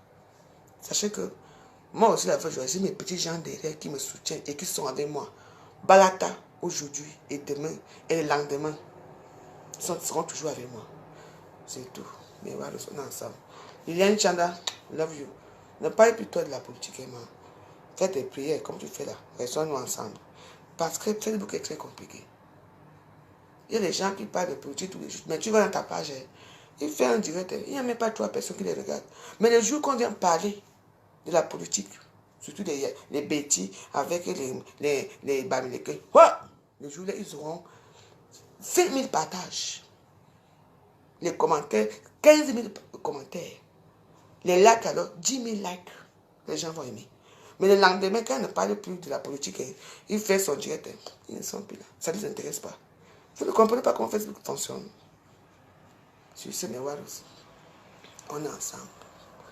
Sachez que moi aussi, la fois, j'ai mes petits gens derrière qui me soutiennent et qui sont avec moi. Balata, aujourd'hui et demain et le lendemain, ils seront toujours avec moi. C'est tout. Mais voilà, on est ensemble. Liliane Chanda, love you. Ne parle plus toi de la politique, Emma. Fais tes prières comme tu fais là. Restons-nous ensemble. Parce que Facebook est très compliqué. Il y a des gens qui parlent de politique tous les jours. Mais tu vas dans ta page, il fait un direct. Il n'y a même pas 3 personnes qui les regardent. Mais le jour qu'on vient parler de la politique, surtout les bêtises avec les Bamileke, le jour-là, ils auront 5 000 partages. Les commentaires, 15 000 commentaires. Les likes alors, 10 000 likes. Les gens vont aimer. Mais le lendemain, quand il ne parle plus de la politique, il fait son direct. Ils ne sont plus là. Ça ne les intéresse pas. Vous ne comprenez pas comment Facebook fonctionne. Je sais, mais voilà aussi. On est ensemble.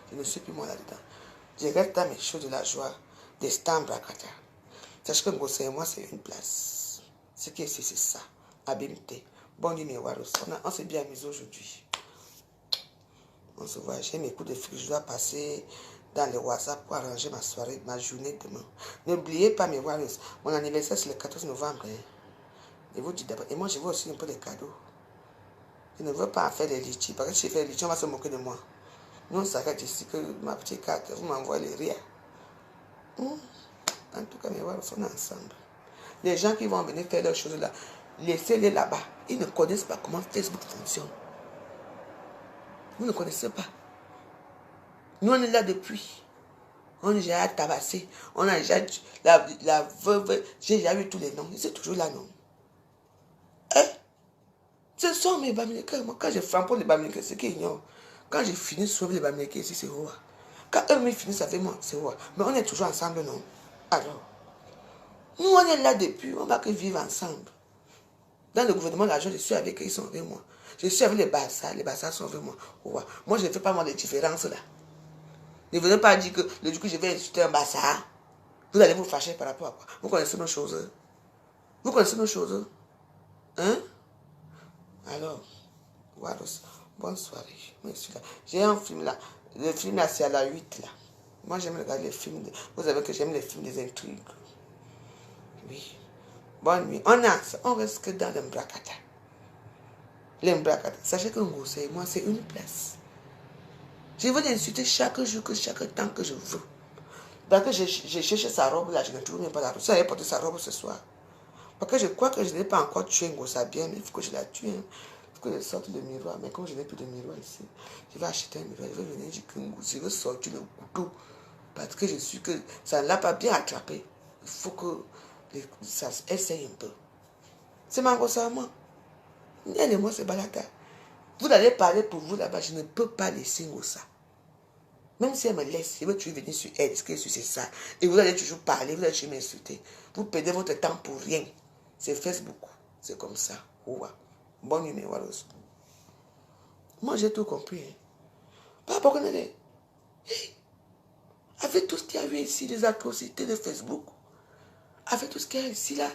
Je ne suis plus moi là-dedans. Je reste dans mes choses de la joie, des stands Brakata. Sachez que Ngossé et moi, c'est une place. Ce qui est ici, c'est ça. Abimité. Bon nuit, mais voilà aussi. On s'est bien amusé aujourd'hui. On se voit. J'ai mes coups de fil. Je dois passer dans le WhatsApp pour arranger ma soirée, ma journée demain. N'oubliez pas mes Warriors. Mon anniversaire, c'est le 14 novembre. Je vous dis d'abord. Et moi, je veux aussi un peu de cadeaux. Je ne veux pas faire des litchis. Parce que si je fais des litchis, on va se moquer de moi. Nous, on s'arrête ici que ma petite carte, vous m'envoyez les rires. En tout cas, mes Warriors, on est ensemble. Les gens qui vont venir faire leurs choses là, laissez-les là-bas. Ils ne connaissent pas comment Facebook fonctionne. Vous ne connaissez pas. Nous, on est là depuis. On a déjà tabassé. On a déjà... La veuve... J'ai déjà eu tous les noms. C'est toujours là, non? Hein? Ce sont mes Bamileke. Moi, quand je frappe les Bamileke, c'est qu'ils ignorent. Quand j'ai fini sur les Bamileke ici, c'est roi. Quand eux finissent avec moi, c'est roi. Mais on est toujours ensemble, non? Alors, nous, on est là depuis. On va que vivre ensemble. Dans le gouvernement, l'argent, je suis avec eux, ils sont avec moi. Je suis avec les Bassas sont avec moi. Roi. Moi, je ne fais pas moi les différences là. Ne venez pas dire que le jour que je vais insulter un Bassa, vous allez vous fâcher par rapport à quoi? Vous connaissez nos choses. Vous connaissez nos choses. Hein? Alors, voilà. Bonne soirée. J'ai un film là. Le film là, c'est à la 8 là. Moi, j'aime regarder les films. Vous savez que j'aime les films des intrigues. Oui. Bonne nuit. On reste que dans l'Mbrakata. L'Mbrakata. Sachez que Ngossé et moi, c'est une place. Je veux l'insulter chaque jour, chaque temps que je veux. Parce que j'ai cherché sa robe là, je ne trouve même pas la robe. Ça allait porter sa robe ce soir. Parce que je crois que je n'ai pas encore tué Ngossé bien, mais il faut que je la tue. Il faut que je sorte le miroir. Mais comme je n'ai plus de miroir ici, je vais acheter un miroir. Je vais venir dire que Ngossé veut sortir le couteau. Parce que je suis que ça ne l'a pas bien attrapé. Il faut que ça essaye un peu. C'est ma Ngossé à moi. Et moi, c'est Balaka. Vous allez parler pour vous là-bas, je ne peux pas laisser Ngossé. Même si elle me laisse, je vais toujours venir sur elle, ce qu'elle c'est ça. Et vous allez toujours parler, vous allez toujours m'insulter. Vous perdez votre temps pour rien. C'est Facebook. C'est comme ça. Ouais. Bonne nuit, Wallace. Moi, j'ai tout compris. Hein. Pas pour qu'on ait. Avec tout ce qu'il y a eu ici, les atrocités de Facebook, avec tout ce qu'il y a ici là,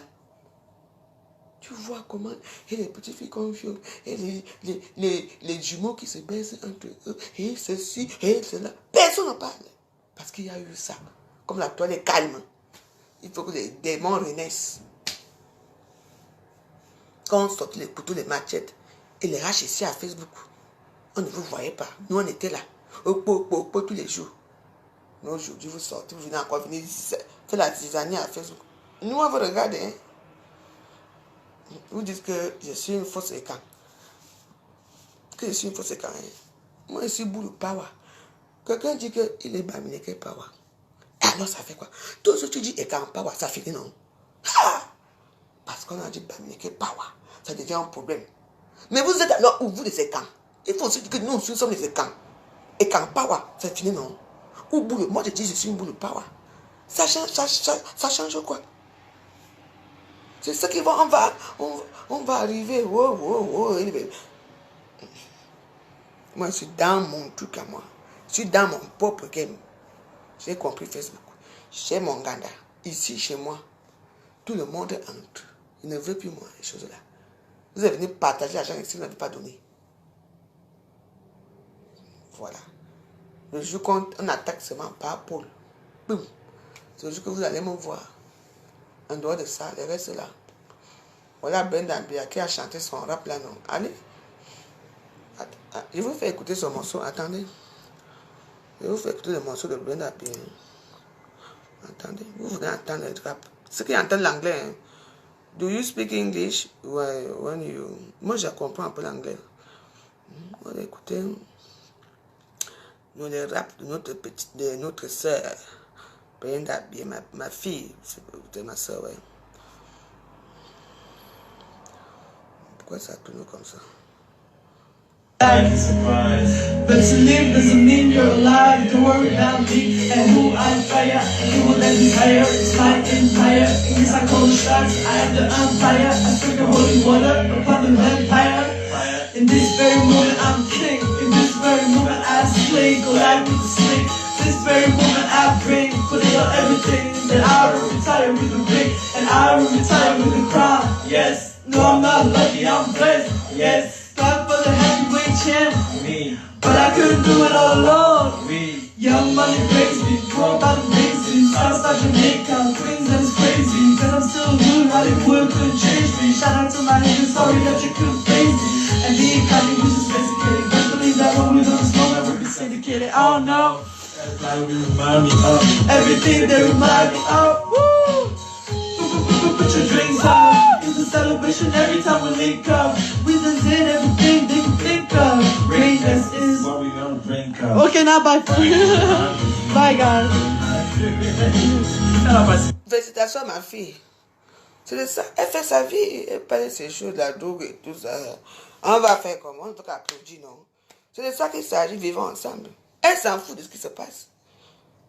tu vois comment, et les petites filles qu'on viole, et les jumeaux qui se baissent entre eux, et ceci, et cela. Personne n'en parle. Parce qu'il y a eu ça. Comme la toile est calme. Il faut que les démons renaissent. Quand on sort les couteaux, les machettes, et les raches ici à Facebook, on ne vous voyait pas. Nous, on était là. Tous les jours. Mais aujourd'hui, vous sortez, vous venez encore venir faire la tisanie à Facebook. Nous, on vous regarde, hein. Vous dites que je suis une fausse écan. Que je suis une fausse écan. Hein? Moi, je suis Boulou Pawa. Quelqu'un dit qu'il est Bamileke Pawa. Alors, ça fait quoi? Tout ce que tu dis écan Pawa, ça finit, non? Ah! Parce qu'on a dit Bamileke Pawa. Ça devient un problème. Mais vous êtes alors où vous les écans? Il faut aussi dire que nous sommes les écans. Écan Pawa, ça finit, non? Ou Boulou. Moi, je dis je suis une Boulou Pawa. Ça change quoi? C'est ce qui va, on va arriver. Moi, je suis dans mon truc à moi. Je suis dans mon propre game. J'ai compris Facebook. Chez mon ganda, ici, chez moi, tout le monde entre. Il ne veut plus moi, les choses là. Vous êtes venu partager l'argent ici, vous n'avez pas donné. Voilà. Le jour qu'on attaque seulement par Paul, boum, c'est le jour que vous allez me voir. En dehors de ça, le reste là. Voilà Brenda Bia qui a chanté son rap là, non. Allez. Je vous fais écouter ce morceau. Attendez. Je vous fais écouter le morceau de Brenda Bia. Attendez. Vous venez entendre le rap. Ceux qui entendent l'anglais, hein. Do you speak English? When you... Moi, je comprends un peu l'anglais. On va écouter le rap de notre soeur. Brenda Bia, ma fille. C'est ma soeur, ouais. Pourquoi ça tourne comme ça? But to live doesn't mean you're alive. Don't worry about me and who I fire. You will let me higher. It's my empire. In case I call the shots, I am the umpire. I sprinkle holy water upon the vampire. In this very moment I'm king. In this very moment I slay. Go live with the snake. This very moment I bring. Put it on everything. Then I will retire with the ring. And I will retire with the crown. Yes. No, I'm not lucky. I'm blessed. Yes. God for the heavyweight champ. Me. But I couldn't do it all alone. Me. Young money breaks me. Grown by the races. Southside Jamaica. Queens that is crazy. Cause I'm still good. Hollywood couldn't change me. Shout out to my niggas. Sorry that you couldn't face me. And the economy was just sophisticated. Best believe that when we on the smoke, I would be syndicated. I don't know. Remind me of everything they remind me of. Woo! Put your drinks up. It's a celebration every time we link up. We done did everything they can think of. Greatness is what we gonna drink up. Okay, now bye. Bye, guys. Félicitations à ma fille. C'est de ça. Elle fait sa vie. Elle parle de ces choses, la drogue et tout ça. On va faire comment? On peut applaudir, non? C'est de ça qu'il s'agit, vivons ensemble. Elle s'en fout de ce qui se passe.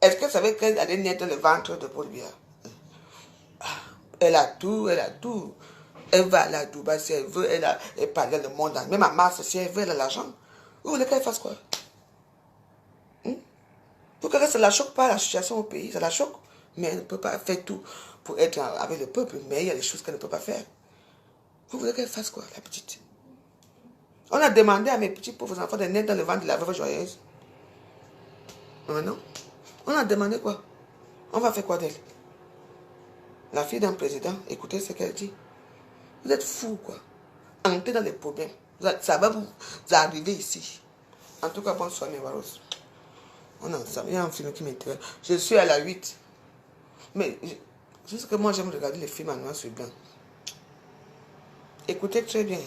Est-ce que ça veut qu'elle allait naître le ventre de Paul Biya? Elle a tout, elle a tout. Elle va à la Dubaï si elle veut, elle parle le monde. Même à Mars, si elle veut, elle a l'argent. Vous voulez qu'elle fasse quoi? Pour que ça ne la choque pas, la situation au pays, ça la choque. Mais elle ne peut pas faire tout pour être avec le peuple. Mais il y a des choses qu'elle ne peut pas faire. Vous voulez qu'elle fasse quoi, la petite? On a demandé à mes petits pauvres enfants de naître dans le ventre de la veuve joyeuse. Non. On a demandé quoi? On va faire quoi d'elle? La fille d'un président, écoutez ce qu'elle dit. Vous êtes fous, quoi. Entrez dans les problèmes. Ça va vous arriver ici. En tout cas, bonsoir, mes Waros. On est ensemble. Il y a un film qui m'intéresse. Je suis à la 8. Mais, juste que moi, j'aime regarder les films en noir sur blanc. Écoutez très bien.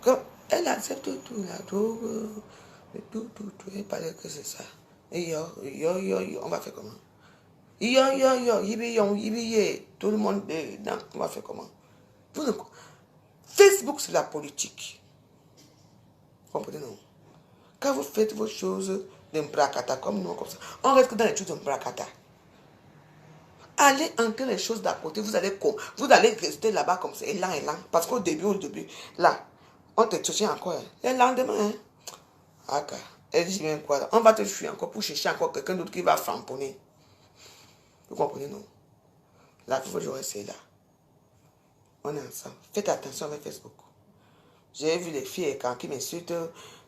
Quand elle accepte tout, la drogue, tout. Elle parle que c'est ça. Et yo, on va faire comment? Yo, yibi, tout le monde dedans, on va faire comment? Facebook, c'est la politique. Vous comprenez, non? Quand vous faites vos choses d'un bracata, comme nous, comme ça, on reste dans les choses d'un bracata. Allez entrer les choses d'à côté, vous allez rester là-bas comme ça, élan, parce qu'au début, là, on te cherche encore. Le lendemain, elle dit bien quoi, on va te fuir encore pour chercher encore quelqu'un d'autre qui va framponner. Vous comprenez, non? La vie, j'aurais essayé là. On est ensemble. Faites attention avec Facebook. J'ai vu les filles quand qui m'insultent,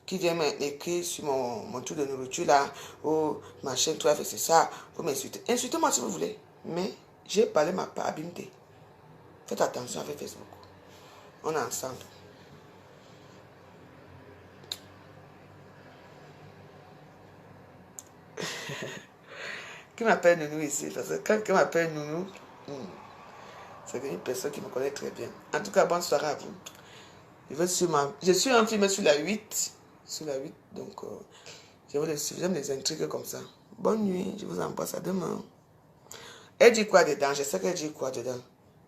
qui viennent m'écrire sur mon tour de nourriture là, ou machin, toi, c'est ça, pour m'insulter. Insultez-moi si vous voulez. Mais j'ai parlé ma part abîmée. Faites attention avec Facebook. On est ensemble. Qui m'appelle Nounou ici? Parce que quand quelqu'un m'appelle Nounou, c'est une personne qui me connaît très bien. En tout cas, bonne soirée à vous. Je suis un film sur la 8. Sur la 8, donc j'aime les intrigues comme ça. Bonne nuit, je vous embrasse à demain. Elle dit quoi dedans? Je sais qu'elle dit quoi dedans.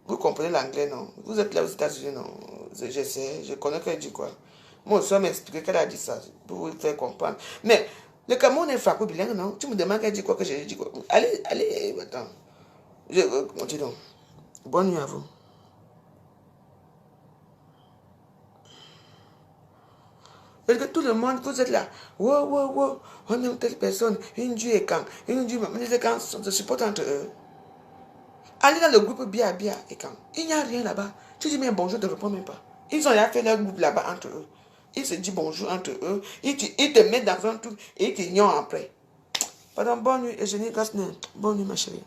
Vous comprenez l'anglais, non? Vous êtes là aux États-Unis, non? Je sais, je connais qu'elle dit quoi. Moi aussi, on m'a expliqué qu'elle a dit ça, pour vous faire comprendre. Mais le Cameroun est franco-bilingue, non? Tu me demandes qu'elle dit quoi, que j'ai dit quoi. Allez, attends. Dis donc. Bonne nuit à vous. Parce que tout le monde, vous êtes là. Wow, wow, wow. On aime telle personne. Une Dieu est quand. Une Dieu, les quand se supportent entre eux. Allez dans le groupe Bia et quand. Il n'y a rien là-bas. Tu dis mais bonjour, ne te réponds même pas. Ils ont déjà fait leur groupe là-bas entre eux. Ils se disent bonjour entre eux. Ils te mettent dans un truc et ils t'ignorent après. Pardon, bonne nuit, Eugénie Gasner. Bonne nuit, ma chérie.